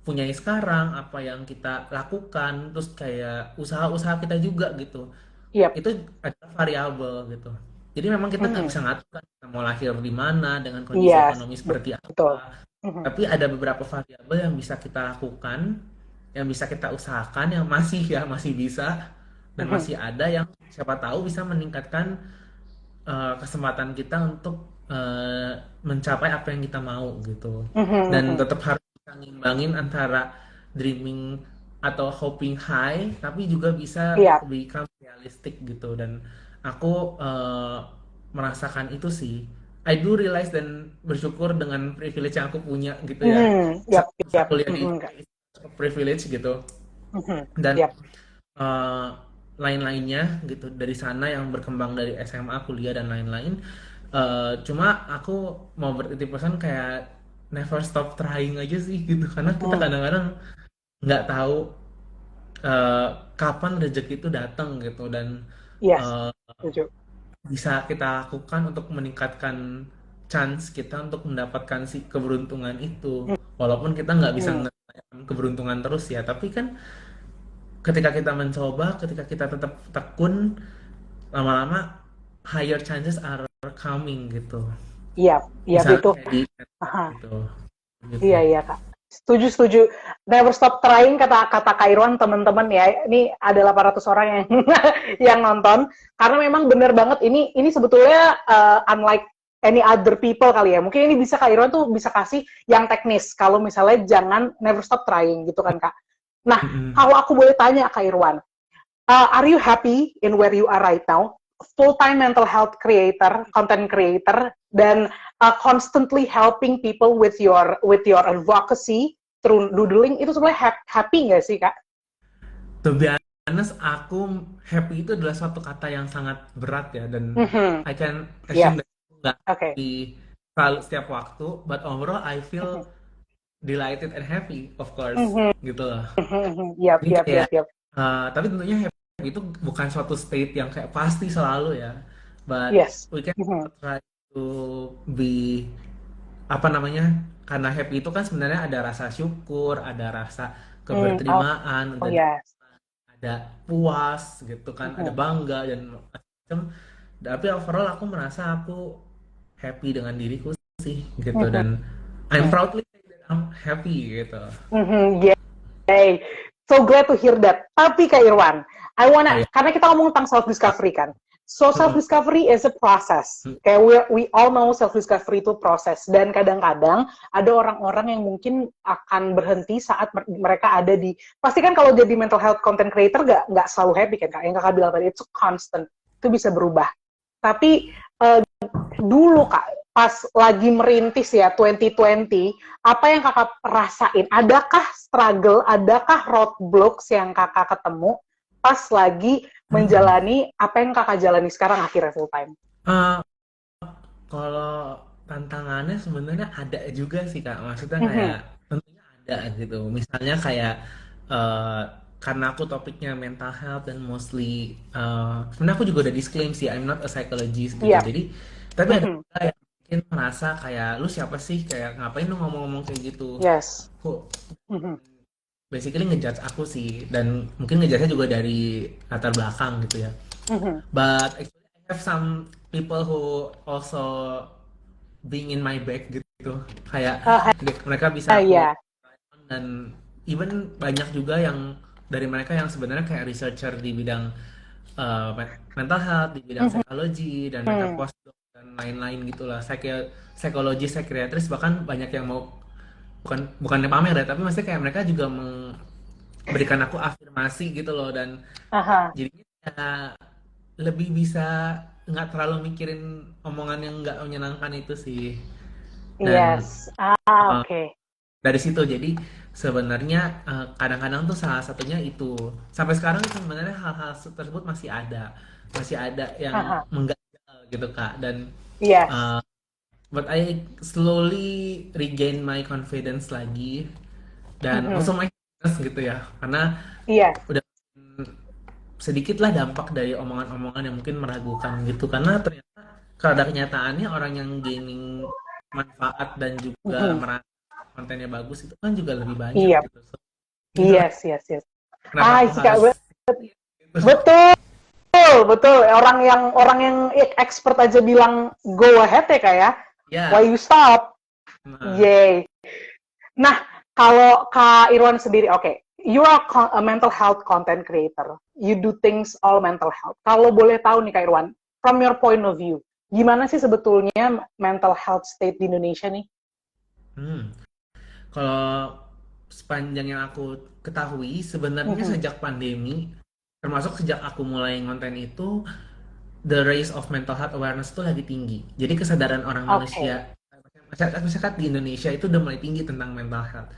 punyai sekarang, apa yang kita lakukan, terus kayak usaha-usaha kita juga gitu. Iya. Itu adalah variabel gitu. Jadi memang kita nggak Mhm. bisa ngatur kan kita mau lahir di mana, dengan kondisi Yes, ekonomi seperti betul. apa. Mhm. Tapi ada beberapa variabel yang bisa kita lakukan, yang bisa kita usahakan, yang masih ya masih bisa dan Mhm. masih ada yang siapa tahu bisa meningkatkan kesempatan kita untuk mencapai apa yang kita mau gitu. Mhm. Dan Mhm. tetap harus bisa ngimbangin antara dreaming atau hoping high, tapi juga bisa Iya. become realistic gitu. Dan aku merasakan itu sih. I do realize dan bersyukur dengan privilege yang aku punya gitu ya. Mhm. Yap, Bisa yap. kuliah di Mhm. ITB, privilege gitu. Mhm. Dan Yap. eh, lain-lainnya gitu dari sana yang berkembang dari SMA, kuliah dan lain-lain. Cuma aku mau bertitip pesan kayak never stop trying aja sih gitu, karena kita Mhm. kadang-kadang nggak tahu eh, kapan rezeki itu datang gitu, dan Yes, eh, setuju. bisa kita lakukan untuk meningkatkan chance kita untuk mendapatkan si keberuntungan itu, walaupun kita nggak bisa Mhm. ngerasain keberuntungan terus ya, tapi kan ketika kita mencoba, ketika kita tetap tekun, lama-lama higher chances are coming gitu. Yap, yap Misalnya itu. kayak di Aha. gitu, gitu. Iya, iya, Kak. Setuju, setuju. Never stop trying, kata kata Kak Irwan, teman-teman ya. Ini ada 800 orang yang yang nonton. Karena memang benar banget, ini sebetulnya unlike any other people kali ya. Mungkin ini bisa Kak Irwan tuh bisa kasih yang teknis. Kalau misalnya jangan never stop trying gitu kan, Kak. Nah, Mm-mm. kalau aku boleh tanya Kak Irwan, are you happy in where you are right now? Full-time mental health creator, content creator, dan constantly helping people with your advocacy through doodling, itu sebenarnya happy nggak sih, Kak? To be honest, aku happy itu adalah suatu kata yang sangat berat ya, dan Mhm. I can Yes. assume that aku nggak Okay. happy selalu setiap waktu, but overall I Mhm. feel delighted and happy, of course, Mhm. gitu loh. Mhm. Yap, Ini yap, kayak yap, yap. tapi tentunya happy itu bukan suatu state yang kayak pasti selalu ya, but Yes. we can Mhm. try to be apa namanya, karena happy itu kan sebenarnya ada rasa syukur, ada rasa Oh, keberterimaan, oh, yes. ada puas gitu kan, ada Mhm. bangga dan macam. Tapi overall aku merasa aku happy dengan diriku sih gitu, Mhm. dan I'm proudly say that I'm happy gitu. Mhm. Hey, so glad to hear that. Tapi Kak Irwan, Oh ya. karena kita ngomong tentang self discovery kan. So self discovery is a process. Kayak we all know self discovery itu proses, dan kadang-kadang ada orang-orang yang mungkin akan berhenti saat mereka ada di, pasti kan kalau jadi mental health content creator nggak selalu happy kan Kak. Yang Kakak bilang tadi itu constant, itu bisa berubah. Tapi dulu Kak, pas lagi merintis ya 2020, apa yang Kakak rasain? Adakah struggle, adakah roadblocks yang Kakak ketemu pas lagi Hmm. menjalani apa yang Kakak jalani sekarang akhirnya full time? Eh, Kalau tantangannya sebenarnya ada juga sih Kak. Maksudnya kayak Mhm. tentunya ada gitu. Misalnya kayak eh, karena aku topiknya mental health dan mostly sebenarnya aku juga udah disclaim sih I'm not a psychologist gitu. Iya. Jadi tapi ada Mhm. juga yang mungkin merasa kayak lu siapa sih, kayak ngapain lu ngomong-ngomong kayak gitu. Yes. Kok Mhm. basically ngejudge aku sih, dan mungkin ngejudge juga dari latar belakang gitu ya. Mhm. But actually I have some people who also being in my back gitu, kayak mereka bisa aku, Iya. dan even banyak juga yang dari mereka yang sebenarnya kayak researcher di bidang mental health, di bidang Mhm. psikologi, dan mereka postdoc dan lain-lain gitulah, psikologi, psikiatris, bahkan banyak yang mau bukannya pamer ya, tapi maksudnya kayak mereka juga berikan aku afirmasi gitu loh, dan Aha, jadinya ya, lebih bisa nggak terlalu mikirin omongan yang nggak menyenangkan itu sih. Dan yes. eh, Oke. dari situ jadi sebenarnya kadang-kadang tuh salah satunya itu sampai sekarang sebenarnya hal-hal tersebut masih ada yang Aha, mengganjal gitu Kak, dan yes. uh, but I slowly regain my confidence lagi, dan Mhm. also my happiness gitu ya, karena Iya. udah sedikit lah dampak dari omongan-omongan yang mungkin meragukan gitu, karena ternyata pada kenyataannya orang yang gaining manfaat dan juga Mhm. merasa kontennya bagus itu kan juga lebih banyak Iya. gitu. So, gitu lah, Yes, yes, yes. kenapa aku Sih Kak, harus gitu. betul, betul. Orang yang expert aja bilang go ahead ya Kak ya. Why Ya, you stop? nah, Yay. Nah, kalau Kak Irwan sendiri, oke, you are a mental health content creator. You do things all mental health. Kalau boleh tahu nih Kak Irwan, from your point of view, gimana sih sebetulnya mental health state di Indonesia nih? hmm, kalau sepanjang yang aku ketahui sebenarnya Mhm. sejak pandemi, termasuk sejak aku mulai ngonten itu, the raise of mental health awareness itu lagi tinggi. Jadi kesadaran orang Oke. manusia, masyarakat di Indonesia itu udah mulai tinggi tentang mental health.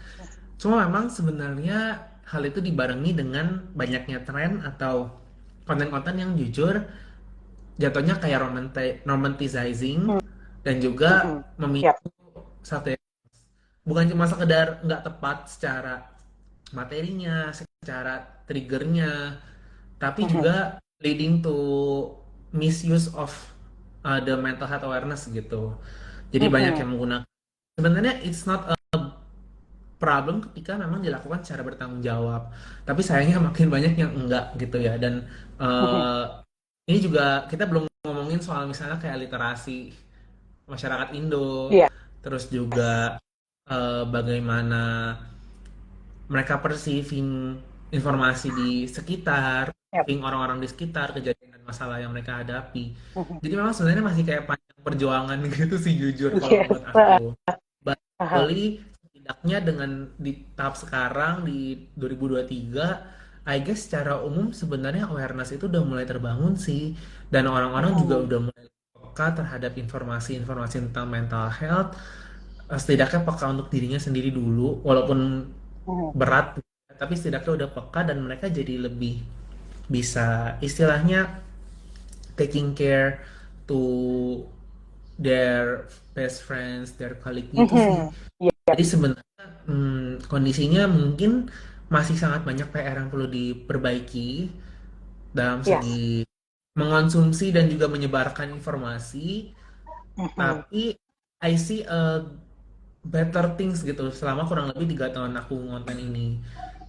Cuma memang sebenarnya hal itu dibarengi dengan banyaknya tren atau konten-konten yang jujur jatuhnya kayak romanticizing, dan juga Mhm. Yep. memicu satu, bukan cuma sekedar nggak tepat secara materinya, secara triggernya, tapi Mhm. juga leading to misuse of the mental health awareness gitu. Jadi banyak Mhm. yang menggunakan. Sebenarnya it's not a problem ketika memang dilakukan secara bertanggung jawab. Tapi sayangnya makin banyak yang enggak gitu ya. Dan Mhm. uh, ini juga kita belum ngomongin soal misalnya kayak literasi masyarakat Indo, Yes. terus juga bagaimana mereka perceiving informasi di sekitar, Yep. perceiving orang-orang di sekitar, kejadian dan masalah yang mereka hadapi. Mhm. Jadi memang sebenarnya masih kayak panjang perjuangan gitu sih, jujur kalau Yes. menurut aku. But Aha. hopefully setidaknya dengan di tahap sekarang di 2023, I guess secara umum sebenarnya awareness itu udah mulai terbangun sih, dan orang-orang juga Mhm. udah mulai peka terhadap informasi-informasi tentang mental health, setidaknya peka untuk dirinya sendiri dulu, walaupun Mhm. berat, tapi setidaknya udah peka dan mereka jadi lebih bisa istilahnya taking care to their best friends, their colleague gitu sih. Mhm. Jadi Yep. sebenarnya kondisinya mungkin masih sangat banyak PR yang perlu diperbaiki dalam Yes. segi mengonsumsi dan juga menyebarkan informasi, Mhm. tapi I see a better things gitu selama kurang lebih 3 tahun aku ngonten ini.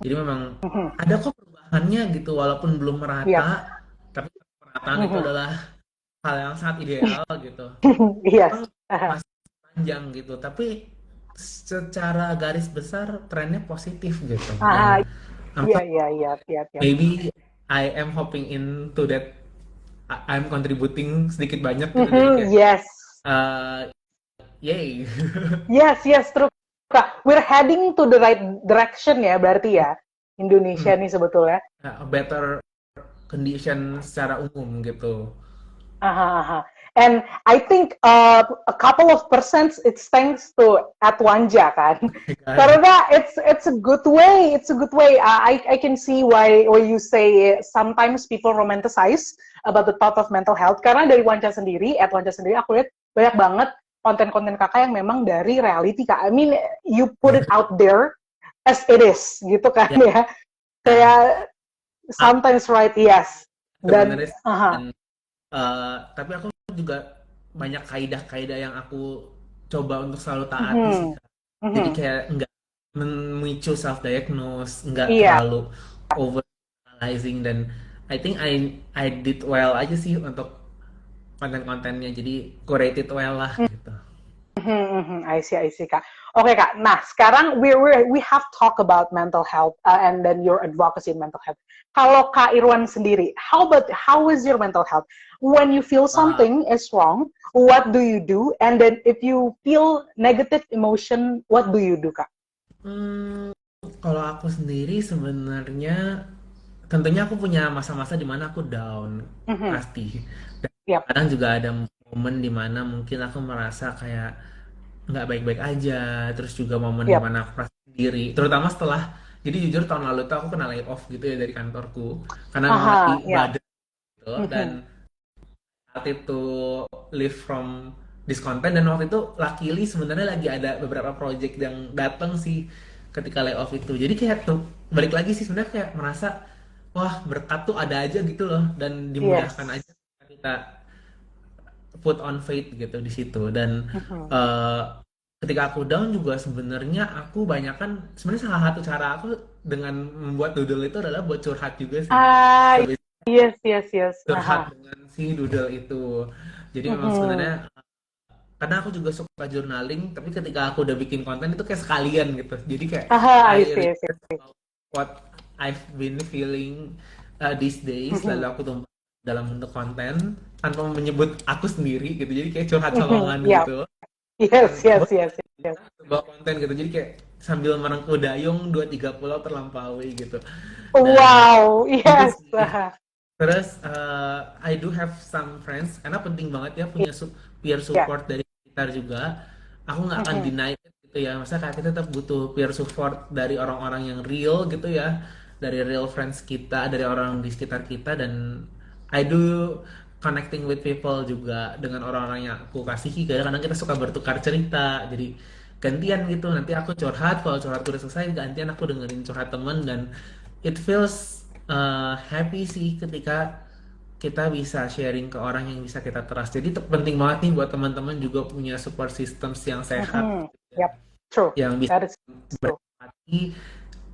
Jadi memang Mhm. ada kok perubahannya gitu, walaupun belum merata, Yep. tapi perataan itu Mhm. adalah hal yang sangat ideal gitu. Yes. Memang Aha. masih panjang gitu, tapi secara garis besar trennya positif gitu. Dan Aha. I'm Iya, so, iya, iya, iya, iya. maybe I am hoping into that, I'm contributing sedikit banyak gitu, jadi Mhm. kayak Yes. uh, yay. Yes, yes, true. Kak, we're heading to the right direction ya, berarti ya. Indonesia nih sebetulnya. A better condition secara umum gitu. Aha, aha. And I think a couple of percent it's thanks to Atwanja kan. Ya kan? Karena it's a good way. It's a good way. I can see why you say sometimes people romanticize about the thought of mental health. Karena dari Wanja sendiri, Atwanja sendiri, aku lihat banyak banget konten-konten kakak yang memang dari reality kak. I mean, you put it out there as it is, gitu kan Ya, ya. Kayak sometimes right, yes. Dan, sebenarnya sih. Dan aha. tapi aku juga banyak kaidah-kaidah yang aku coba untuk selalu taati sih Mhm, Kak. Jadi mhm. kayak nggak memicu self diagnose, nggak Iya. terlalu over analyzing, dan I think I did well aja sih untuk konten-kontennya. Jadi curated well lah gitu. Mhm, mhm. I see, Kak. Oke, Kak. Nah, sekarang we have talk about mental health and then your advocacy in mental health. Kalau Kak Irwan sendiri, how is your mental health? When you feel Wah, something is wrong, what do you do? And then if you feel negative emotion, what do you do, Kak? hmm, Kalau aku sendiri sebenarnya tentunya aku punya masa-masa di mana aku down Mhm. pasti. Dan Yap, kadang juga ada momen di mana mungkin aku merasa kayak nggak baik-baik aja. Terus juga momen di yap. mana aku merasa sendiri. Terutama setelah jadi jujur tahun lalu tuh aku kena layoff gitu ya dari kantorku karena memang lagi Aha, yap. badai gitu dan Mhm. started to live from this content dan waktu itu luckily sebenarnya lagi ada beberapa project yang datang sih ketika layoff itu jadi kayak tuh balik lagi sih sebenarnya kayak merasa wah berkat tuh ada aja gitu loh dan dimudahkan Yes. aja kita put on faith gitu di situ dan Mhm. eh, ketika aku down juga sebenarnya aku banyak kan sebenarnya salah satu cara aku dengan membuat doodle itu adalah buat curhat juga sih. Ah, So, yes, yes, yes. curhat Aha. dengan si doodle itu. Jadi memang Mhm. sebenarnya karena aku juga suka journaling, tapi ketika aku udah bikin konten itu kayak sekalian gitu. Jadi kayak Aha, I I see, I see. research about what I've been feeling these days, lalu Mhm. aku tumpah dalam bentuk konten tanpa menyebut aku sendiri gitu. Jadi kayak curhat Mhm. colongan Yap. gitu. Yes, Dan yes, yes, yes. sebuah konten gitu. Jadi kayak sambil merengkuh dayung dua tiga pulau terlampaui gitu. Dan Wow, itu yes. sih Aha. terus I do have some friends karena penting banget ya punya peer Iya. support dari sekitar juga. Aku nggak akan Mhm. deny it gitu ya. Masa kayak kita tetap butuh peer support dari orang-orang yang real gitu ya, dari real friends kita, dari orang di sekitar kita dan I do connecting with people juga dengan orang-orang yang aku kasihi. Kadang-kadang kita suka bertukar cerita, jadi gantian gitu. Nanti aku curhat, kalau curhatku udah selesai, gantian aku dengerin curhat temen dan it feels happy sih ketika kita bisa sharing ke orang yang bisa kita trust. Jadi penting banget nih buat teman-teman juga punya support systems yang sehat, Mhm. Yep. True. yang bisa That is true. berempati.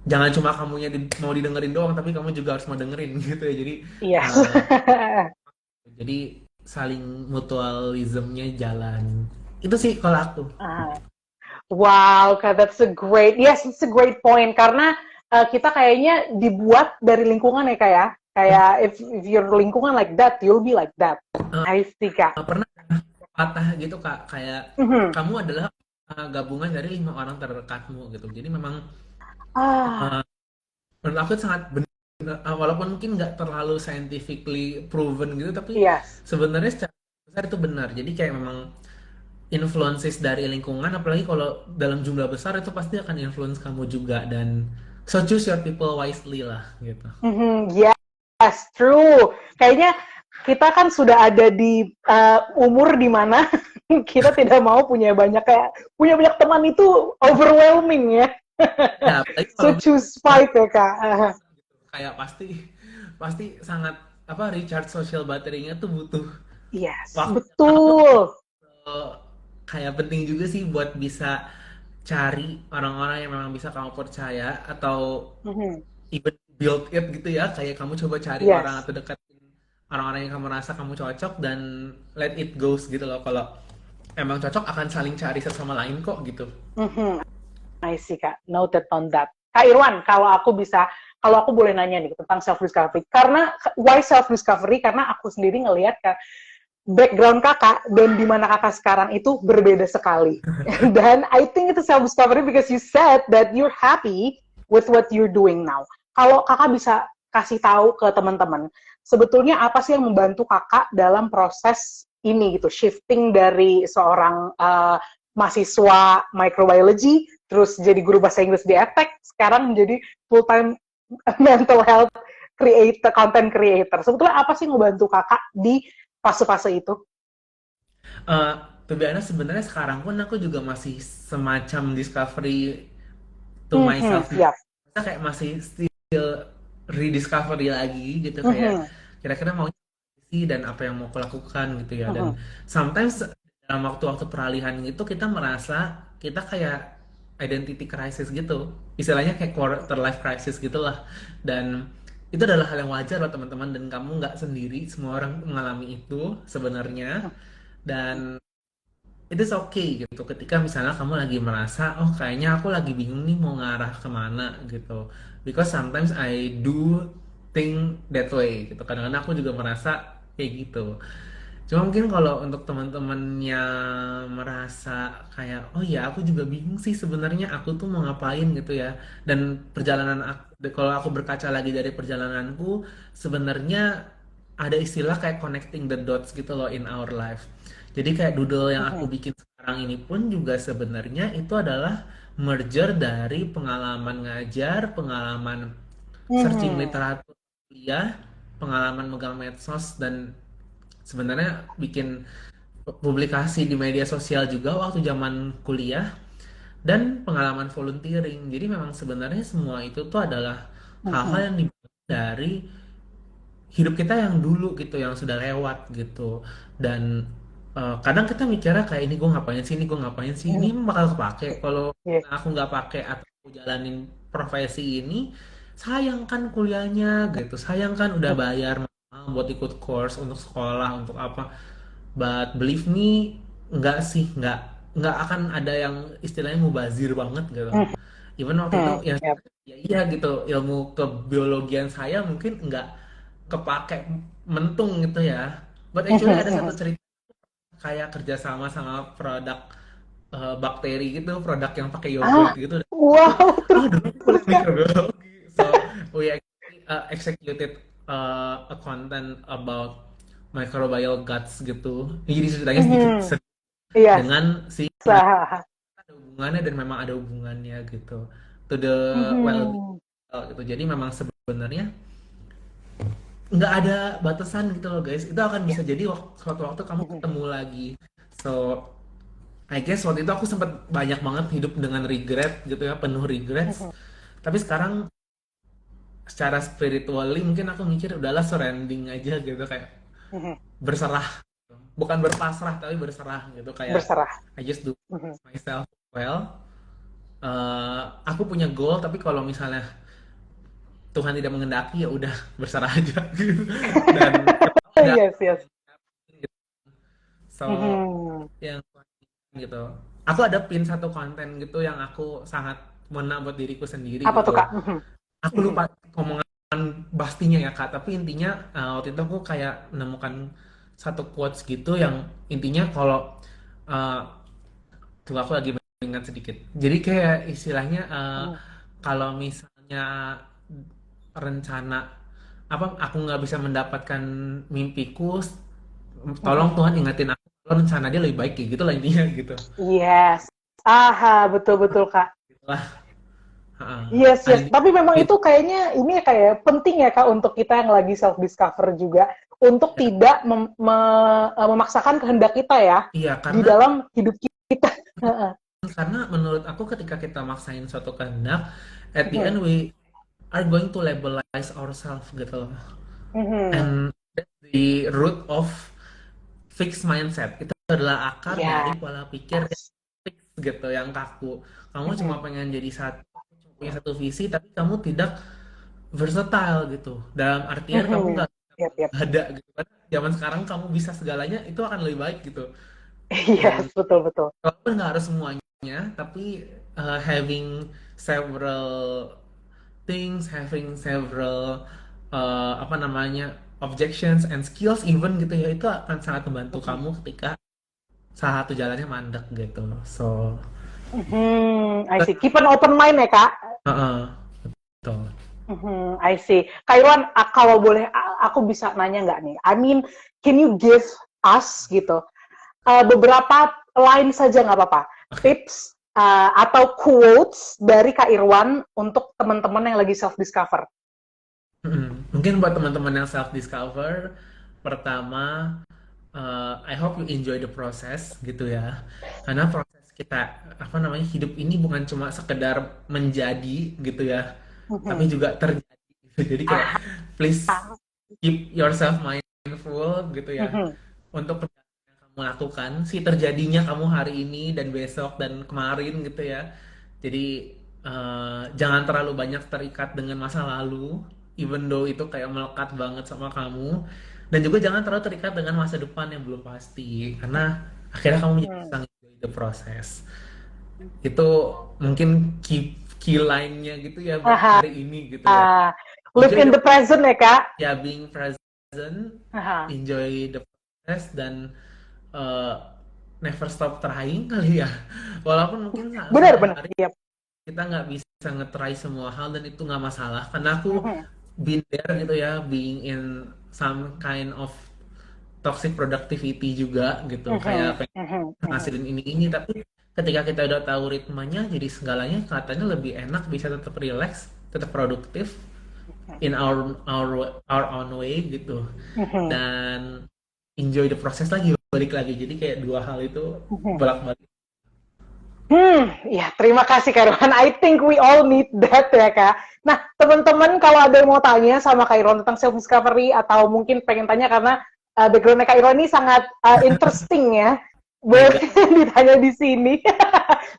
Jangan cuma kamunya mau didengerin doang, tapi kamu juga harus mau dengerin gitu ya. Yes. Uh, jadi saling mutualismnya jalan. Itu sih kalau aku. Ah. Wow, Kak, that's a great, yes, it's a great point. Karena kita kayaknya dibuat dari lingkungan ya, Kak ya. Kayak if your lingkungan like that, you'll be like that. Uh, I see, Kak. pernah patah gitu kak, kayak Mhm. kamu adalah gabungan dari 5 orang terdekatmu gitu. Jadi memang Ah, menurut aku sangat benar walaupun mungkin nggak terlalu scientifically proven gitu tapi yes. sebenarnya secara besar itu benar jadi kayak memang influences dari lingkungan apalagi kalau dalam jumlah besar itu pasti akan influence kamu juga dan so choose your people wisely lah gitu. Mhm, yes, true. Kayaknya kita kan sudah ada di umur di mana kita tidak mau punya banyak teman itu overwhelming ya. Ya apalagi So kalau choose misalnya fight ya, Kak. gitu, kayak pasti pasti sangat apa recharge social battery-nya tuh butuh Yes, waktu yang lama. betul. Eh, kayak penting juga sih buat bisa cari orang-orang yang memang bisa kamu percaya atau Mhm. even build it gitu ya kayak kamu coba cari orang Yes. atau deketin orang-orang yang kamu rasa kamu cocok dan let it goes gitu loh kalau emang cocok akan saling cari satu sama lain kok gitu. Mhm. I see, Kak. Noted on that. Kak Irwan, kalau aku boleh nanya nih tentang self discovery. Karena why self discovery? Karena aku sendiri ngelihat background kakak dan di mana kakak sekarang itu berbeda sekali. Dan I think itu self discovery because you said that you're happy with what you're doing now. Kalau kakak bisa kasih tahu ke teman-teman, sebetulnya apa sih yang membantu kakak dalam proses ini gitu, shifting dari seorang mahasiswa microbiology, terus jadi guru bahasa Inggris di EdTech, sekarang menjadi full time mental health creator, content creator. Sebetulnya apa sih yang membantu kakak di fase-fase itu? Eh to be honest, sebenarnya sekarang pun aku juga masih semacam discovery to Mhm, myself gitu. yap. Kita kayak masih still rediscovery lagi gitu kayak Mhm, kira-kira mau sih dan apa yang mau aku lakukan gitu ya dan mhm, sometimes dalam waktu-waktu peralihan itu kita merasa kita kayak identity crisis gitu istilahnya kayak quarter life crisis gitulah dan itu adalah hal yang wajar loh teman-teman dan kamu nggak sendiri semua orang mengalami itu sebenarnya dan it is okay gitu ketika misalnya kamu lagi merasa oh kayaknya aku lagi bingung nih mau ngarah kemana gitu because sometimes I do think that way gitu kadang-kadang aku juga merasa kayak gitu Cuma mungkin kalau untuk teman-teman yang merasa kayak, oh ya aku juga bingung sih sebenarnya aku tuh mau ngapain gitu ya. Dan perjalanan aku, kalau aku berkaca lagi dari perjalananku, sebenarnya ada istilah kayak connecting the dots gitu loh in our life. Jadi kayak doodle yang aku Mhm. bikin sekarang ini pun juga sebenarnya itu adalah merger dari pengalaman ngajar, pengalaman searching Mhm. literatur kuliah, pengalaman megang medsos dan sebenarnya bikin publikasi di media sosial juga waktu zaman kuliah dan pengalaman volunteering. Jadi memang sebenarnya semua itu tuh adalah hal-hal Mhm. yang dibangun dari hidup kita yang dulu gitu, yang sudah lewat gitu. Dan kadang kita mikirnya kayak ini gue ngapain sih, ini gue ngapain sih, ini Mhm. bakal kepake. Kalau Iya. aku nggak pakai atau aku jalanin profesi ini, sayang kan kuliahnya gitu, sayang kan udah Mhm. bayar mahal buat ikut course untuk sekolah untuk apa. But believe me, nggak sih, nggak akan ada yang istilahnya mubazir banget gitu. Even waktu itu Mhm. ya, Yap. ya iya gitu, ilmu kebiologian saya mungkin nggak kepake mentung gitu ya. But actually Mhm. ada satu Mhm. cerita kayak kerjasama sama produk bakteri gitu, produk yang pakai yogurt Ah, gitu. wow, Oh dulu aku terus kuliah Kak. mikrobiologi, so we actually executed a content about microbial guts gitu. Jadi ceritanya sedikit Mhm. Iya, dengan si sah. ada hubungannya dan memang ada hubungannya gitu to the well-being Mhm. gitu. Jadi memang sebenarnya nggak ada batasan gitu loh guys. Itu akan Iya. bisa jadi suatu waktu kamu Mhm. ketemu lagi. So I guess waktu itu aku sempat banyak banget hidup dengan regret gitu ya, penuh regrets. Mhm. Tapi sekarang secara spiritually mungkin aku mikir udahlah surrendering aja gitu kayak Mhm. berserah. Bukan berpasrah tapi berserah gitu kayak Berserah. I just do Mhm. myself well. Aku punya goal tapi kalau misalnya Tuhan tidak mengendaki ya udah berserah aja gitu. Dan kalau ada Yes, yes. gitu. So Mhm. yang gitu. Aku ada pin satu konten gitu yang aku sangat mena buat diriku sendiri Apa tuh Kak? gitu. Mhm. Aku Mhm. lupa omongan pastinya ya Kak, tapi intinya waktu itu aku kayak menemukan satu quotes gitu yang intinya kalau uh, tuh aku lagi ingat sedikit. Jadi kayak istilahnya Mhm. kalau misalnya rencana apa aku nggak bisa mendapatkan mimpiku, tolong Mhm. Tuhan ingetin aku kalau rencana dia lebih baik kayak gitu lah intinya gitu. Yes. Aha, betul-betul Kak. Lah, heeh. Yes, yes. Intinya Tapi memang itu itu kayaknya ini kayak penting ya Kak untuk kita yang lagi self discover juga untuk ya. tidak memaksakan kehendak kita ya Iya, di karena dalam hidup kita. Heeh. menurut aku ketika kita maksain suatu kehendak, at the Mhm. end we are going to labelize ourselves gitu loh. Mhm. And that's the root of fixed mindset. Itu adalah akar Yes. dari pola pikir yang fix gitu, yang kaku. Kamu cuma Mhm. pengen jadi satu, cuma punya satu visi, tapi kamu tidak versatile gitu. Dalam artian kamu Mhm. nggak Yap, yap. ada gitu. Karena zaman sekarang kamu bisa segalanya, itu akan lebih baik gitu. Dan Yes, betul betul. walaupun nggak harus semuanya, tapi having several things, having several apa namanya objections and skills even gitu ya itu akan sangat membantu Mhm. kamu ketika salah satu jalannya mandek gitu. So, Mhm. I see. Keep an open mind ya Kak. heeh, betul. Mhm, I see. Kak Irwan, kalau boleh aku bisa nanya nggak nih? I mean, can you give us gitu beberapa line saja nggak apa-apa, Oke. tips atau quotes dari Kak Irwan untuk teman-teman yang lagi self discover. Mungkin buat teman-teman yang self discover, pertama I hope you enjoy the process gitu ya. Karena proses kita apa namanya hidup ini bukan cuma sekedar menjadi gitu ya, tapi Mhm. juga terjadi gitu. Jadi kayak Ah, please keep yourself mindful gitu ya mhm. untuk perjalanan yang kamu lakukan, si terjadinya kamu hari ini dan besok dan kemarin gitu ya. Jadi jangan terlalu banyak terikat dengan masa lalu, even though itu kayak melekat banget sama kamu. Dan juga jangan terlalu terikat dengan masa depan yang belum pasti, karena akhirnya kamu menjadi Hmm. bisa enjoy the process. Itu mungkin key line-nya gitu ya buat Aha. hari ini gitu ya. Live Enjoy in the the present ya Kak. ya being present, Aha. enjoy the process, dan uh, never stop trying kali ya. Walaupun mungkin suatu Benar-benar. hari Yep. kita nggak bisa nge-try semua hal dan itu nggak masalah. Karena aku Mhm, been there gitu ya, being in some kind of toxic productivity juga gitu. mhm, Kayak mhm, mhm, ngasilin ini tapi ketika kita udah tahu ritmenya jadi segalanya kelihatannya lebih enak, bisa tetap relax, tetap produktif in our own way gitu, mhm, dan enjoy the process lagi, balik lagi, jadi kayak dua hal itu mhm. bolak-balik. Ya terima kasih Kak Irwan. I think we all need that ya Kak. Nah, teman-teman kalau ada yang mau tanya sama Kak Irwan tentang self discovery atau mungkin pengen tanya karena background Kak Irwan ini sangat interesting ya. My Boleh God, ditanya di sini.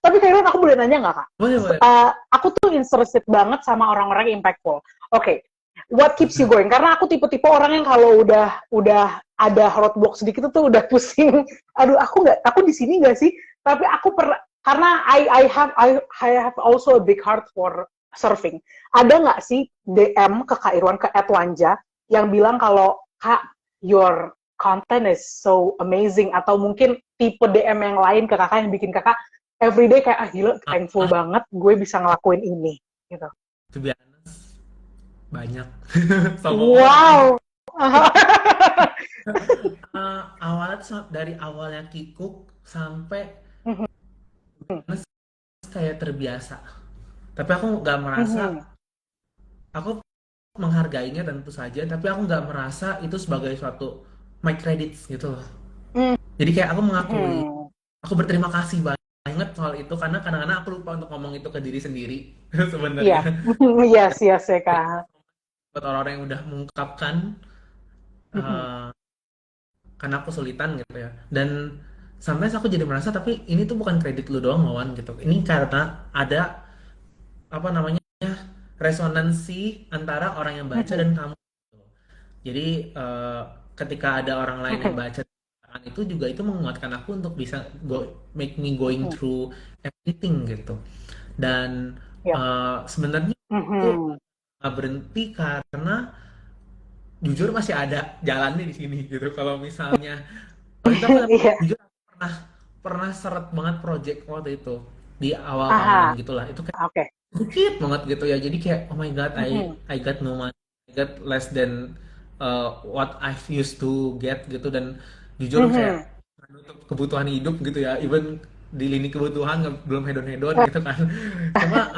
Tapi Kak Irwan aku boleh nanya nggak Kak? boleh boleh. Aku tuh interested banget sama orang-orang yang impactful. Oke, what keeps you going? Karena aku tipe-tipe orang yang kalau udah ada roadblock sedikit tuh udah pusing. Aduh, aku di sini nggak sih? Tapi aku karena I have also a big heart for surfing. Ada nggak sih DM ke Kak Irwan ke @wanja yang bilang kalau Kak your content is so amazing atau mungkin tipe DM yang lain ke kakak yang bikin kakak everyday kayak gila thankful Ah, banget gue bisa ngelakuin ini gitu. to be honest, banyak. Sama orang lagi. Wow. Awalnya dari awalnya kikuk sampai kayak terbiasa, tapi aku nggak merasa, aku menghargainya tentu saja, tapi aku nggak merasa itu sebagai suatu my credits gitu loh. Jadi kayak aku mengakui, aku berterima kasih banget soal itu karena kadang-kadang aku lupa untuk ngomong itu ke diri sendiri Iya. sebenarnya. Yes, yes ya kak. Buat orang-orang yang udah mengungkapkan, eh, karena aku kesulitan gitu ya. Dan sometimes aku jadi merasa tapi ini tuh bukan kredit lu doang Wawan gitu. Ini karena ada apa namanya resonansi antara orang yang baca dan kamu. Jadi ketika ada orang lain yang baca itu juga itu menguatkan aku untuk bisa make me going through everything gitu. Dan Ya. sebenarnya itu nggak berhenti karena jujur masih ada jalannya di sini gitu. Kalau misalnya waktu itu aku Iya. jujur aku pernah pernah seret banget project waktu itu di awal tahunan Aha. gitulah. Itu kayak Oke. sedikit banget gitu ya. Jadi kayak oh my god, I got no money, I got less than what I've used to get gitu, dan jujur kayak menutup kebutuhan hidup gitu ya. Even di lini kebutuhan belum hedon-hedon gitu kan. Cuma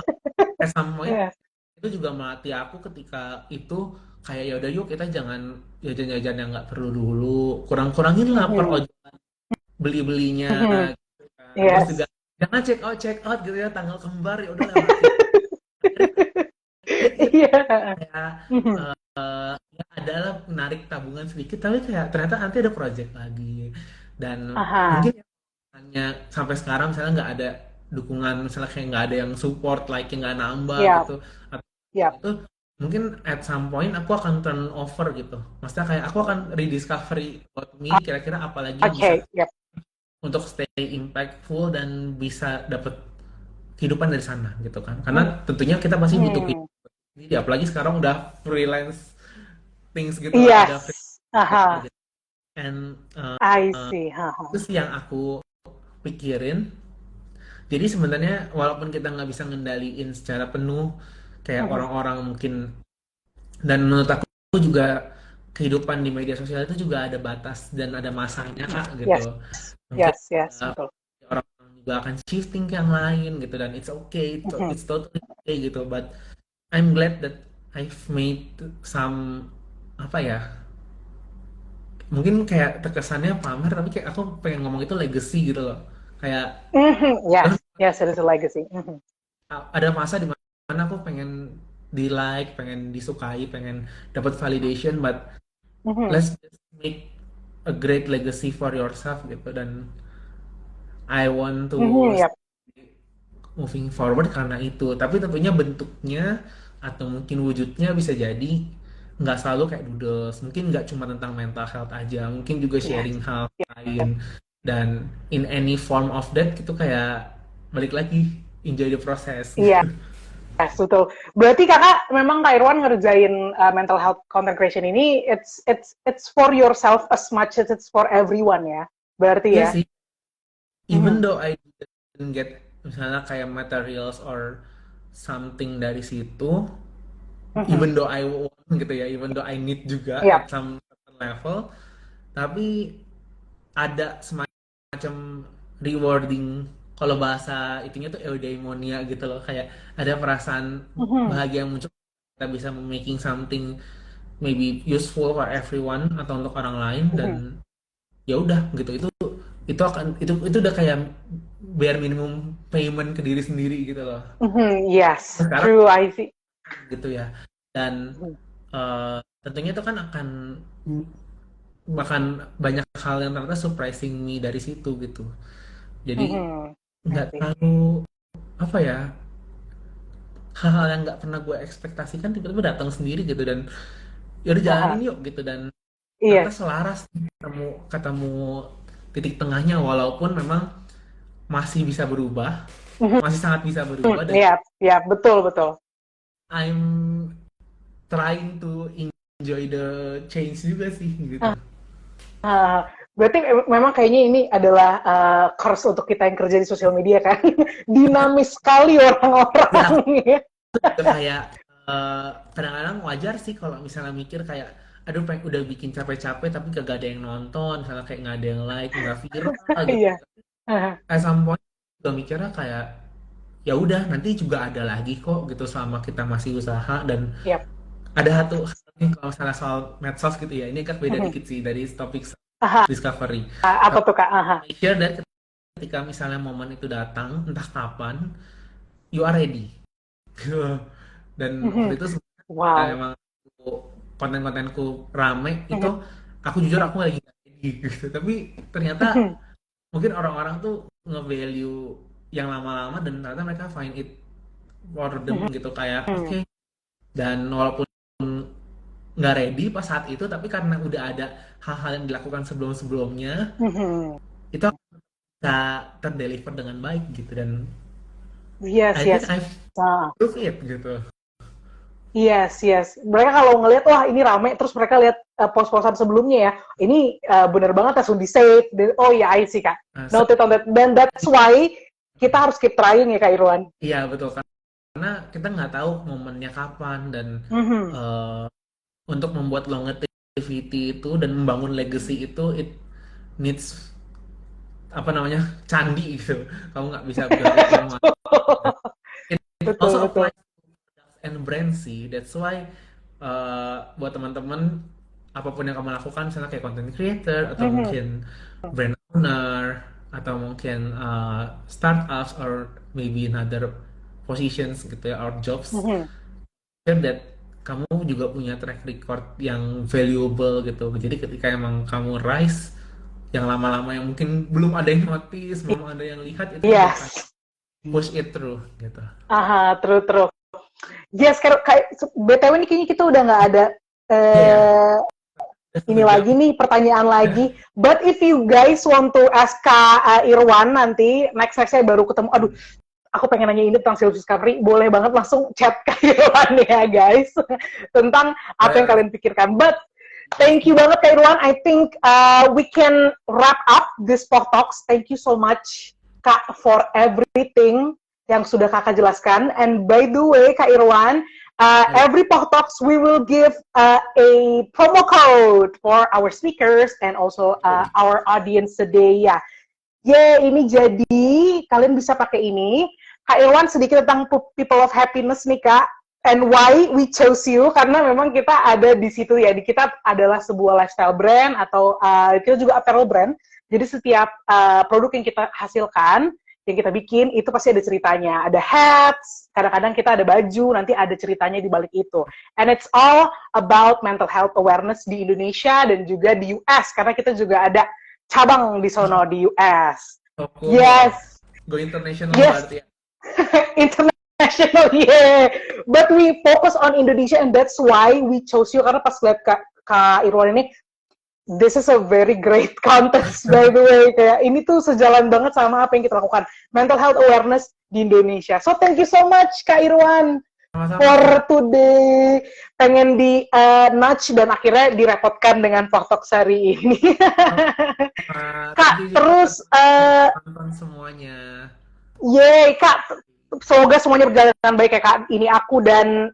at some point Yes. itu juga melatih aku ketika itu kayak ya udah yuk kita jangan jajan-jajan yang nggak perlu dulu, kurang-kurangin lah per beli-belinya gitu kan. Terus juga Yes. jangan check out gitu ya, tanggal kembar ya udah lewatin. Dikit Iya. kayak ya adalah menarik tabungan sedikit tapi kayak ternyata nanti ada project lagi, dan Aha. mungkin ya, hanya sampai sekarang misalnya nggak ada dukungan, misalnya kayak nggak ada yang support, like yang nggak nambah Yap. gitu atau Yap. itu, mungkin at some point aku akan turn over gitu, maksudnya kayak aku akan rediscovery about me, kira-kira apa lagi yang bisa Oke. Yap. untuk stay impactful dan bisa dapat kehidupan dari sana gitu kan, karena tentunya kita pasti butuh kehidupan sendiri, apalagi sekarang udah freelance things gitu lah, udah Yes. freelance Aha. gitu. And I see. itu Haha. sih yang aku pikirin. Jadi sebenarnya walaupun kita nggak bisa ngendaliin secara penuh kayak orang-orang mungkin, dan menurut aku juga kehidupan di media sosial itu juga ada batas dan ada masanya kak Yes. gitu. Mungkin Yes. Yes. Betul. orang juga akan shifting ke yang lain gitu, dan it's okay, it's totally okay gitu. But I'm glad that I've made some, apa ya, mungkin kayak terkesannya pamer tapi kayak aku pengen ngomong itu legacy gitu loh, kayak Yes. Yes. It is a legacy. ada masa di mana aku pengen di like, pengen disukai, pengen dapat validation, but let's just make a great legacy for yourself gitu, dan I want to Yep. moving forward karena itu. Tapi tentunya bentuknya atau mungkin wujudnya bisa jadi nggak selalu kayak doodles, mungkin nggak cuma tentang mental health aja, mungkin juga Yes. sharing hal lain, dan in any form of that gitu, kayak balik lagi enjoy the process Iya. gitu. Yes, betul. Berarti kakak memang Kak Irwan ngerjain mental health content creation ini, it's for yourself as much as it's for everyone ya. Berarti Iya ya. sih, even Mhm, though I didn't get misalnya kayak materials or something dari situ, mhm. even though I want gitu ya, even though I need juga Iya. at some certain level, tapi ada semacam rewarding, kalau bahasa itunya tuh eudaimonia gitu loh, kayak ada perasaan Mhm, bahagia yang muncul kita bisa making something maybe useful for everyone atau untuk orang lain, dan mhm, ya udah gitu, itu udah kayak bare minimum payment ke diri sendiri gitu loh mhm. Yes, sekarang true, I see. gitu ya. Dan Mhm, tentunya itu kan akan bahkan banyak hal yang ternyata surprising me dari situ gitu. Jadi mhm. I nggak see. terlalu apa ya, hal-hal yang nggak pernah gue ekspektasikan tiba-tiba datang sendiri gitu, dan ya udah jalanin Aha. yuk gitu, dan ternyata Yes. selaras, ketemu ketemu titik tengahnya, walaupun memang masih bisa berubah, Mhm. masih sangat bisa berubah, dan Iya, iya, betul, betul. I'm trying to enjoy the change juga sih gitu. Ah, berarti memang kayaknya ini adalah curse untuk kita yang kerja di sosial media kan. Dinamis sekali Ya orang-orang. aku Ya. juga kayak kadang-kadang wajar sih kalau misalnya mikir kayak aduh udah bikin capek-capek tapi kagak ada yang nonton, misalnya kayak nggak ada yang like, nggak viral gitu. Iya. Ah, At some point juga mikirnya kayak ya udah nanti juga ada lagi kok gitu selama kita masih usaha. Dan Yap. ada satu hal nih kalau misalnya soal medsos gitu ya, ini agak beda Mhm. dikit sih dari topik Aha. discovery. Apa tuh Kak? Aha. Make sure that ketika misalnya momen itu datang entah kapan, you are ready. Dan waktu Mhm. itu sebenarnya Wow. emang konten-kontenku rame itu, Mhm. aku jujur aku lagi nggak ready gitu, tapi ternyata Mhm. mungkin orang-orang tuh nge-value yang lama-lama, dan ternyata mereka find it for them Mhm. gitu, kayak oke. Mhm. Dan walaupun nggak ready pas saat itu, tapi karena udah ada hal-hal yang dilakukan sebelum-sebelumnya, Mhm. itu bisa terdeliver dengan baik gitu, dan Yes, I think yes. I've Ah. proved it gitu. Yes, yes. Mereka kalau ngelihat wah ini rame, terus mereka lihat post-postan sebelumnya ya, ini bener banget langsung di save. Oh ya, I see Kak. Nah, Noted on that. Dan that's why kita harus keep trying ya Kak Irwan. iya betul, karena kita nggak tahu momennya kapan, dan Mhm. eh, untuk membuat longevity itu dan membangun legacy itu, it needs apa namanya, candi gitu. Kamu nggak bisa build it in one. It Betul, also betul. applies to products and brand sih. That's why buat teman-teman, apapun yang kamu lakukan, misalnya kayak content creator atau Mhm. mungkin brand owner atau mungkin startups or maybe another positions gitu ya, or jobs, Mhm. sure that kamu juga punya track record yang valuable gitu. Jadi ketika emang kamu rise, yang lama-lama yang mungkin belum ada yang notice, belum ada yang lihat, itu juga akan Yes. push it through gitu. Aha, true, true. Yes, kayak BTW ini kayaknya kita udah nggak ada Iya ya, eh udah satu ini jam. lagi nih pertanyaan lagi. But if you guys want to ask Kak Irwan nanti next saya baru ketemu. Aduh, aku pengen nanya ini tentang self discovery. Boleh banget langsung chat Kak Irwan ya guys tentang apa yang Boleh. kalian pikirkan. But thank you banget Kak Irwan. I think we can wrap up this Pop Talks. Thank you so much Kak for everything yang sudah Kakak jelaskan. And by the way Kak Irwan, every Pop Talks we will give a promo code for our speakers and also our audience today ya. Ini jadi kalian bisa pakai ini. Kak Irwan sedikit tentang People of Happiness nih Kak. And why we chose you, karena memang kita ada di situ ya. Kita adalah sebuah lifestyle brand atau kita juga apparel brand. Jadi setiap produk yang kita hasilkan, yang kita bikin, itu pasti ada ceritanya. Ada hats, kadang-kadang kita ada baju, nanti ada ceritanya di balik itu. And it's all about mental health awareness di Indonesia dan juga di US, karena kita juga ada cabang di sono di US. Oh, cool. Yes, Go international yes, berarti ya. international, yeah. But we focus on Indonesia and that's why we chose you, karena pas lihat Kak Irwan ini, this is a very great contest by the way. Kayak ini tuh sejalan banget sama apa yang kita lakukan, mental health awareness di Indonesia. So thank you so much Kak Irwan Sama-sama, for Kak. today. Pengen di nudge dan akhirnya direpotkan dengan Portok hari ini. Thank Kak, you juga terus nonton semuanya. yeay Kak, semoga semuanya berjalan dengan baik ya Kak. Ini aku dan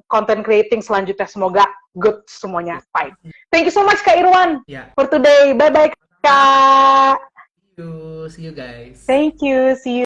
content creating selanjutnya semoga good semuanya. Fine. Thank you so much Kak Irwan Ya, for today. Bye bye Kak. see you guys. Thank you. See you.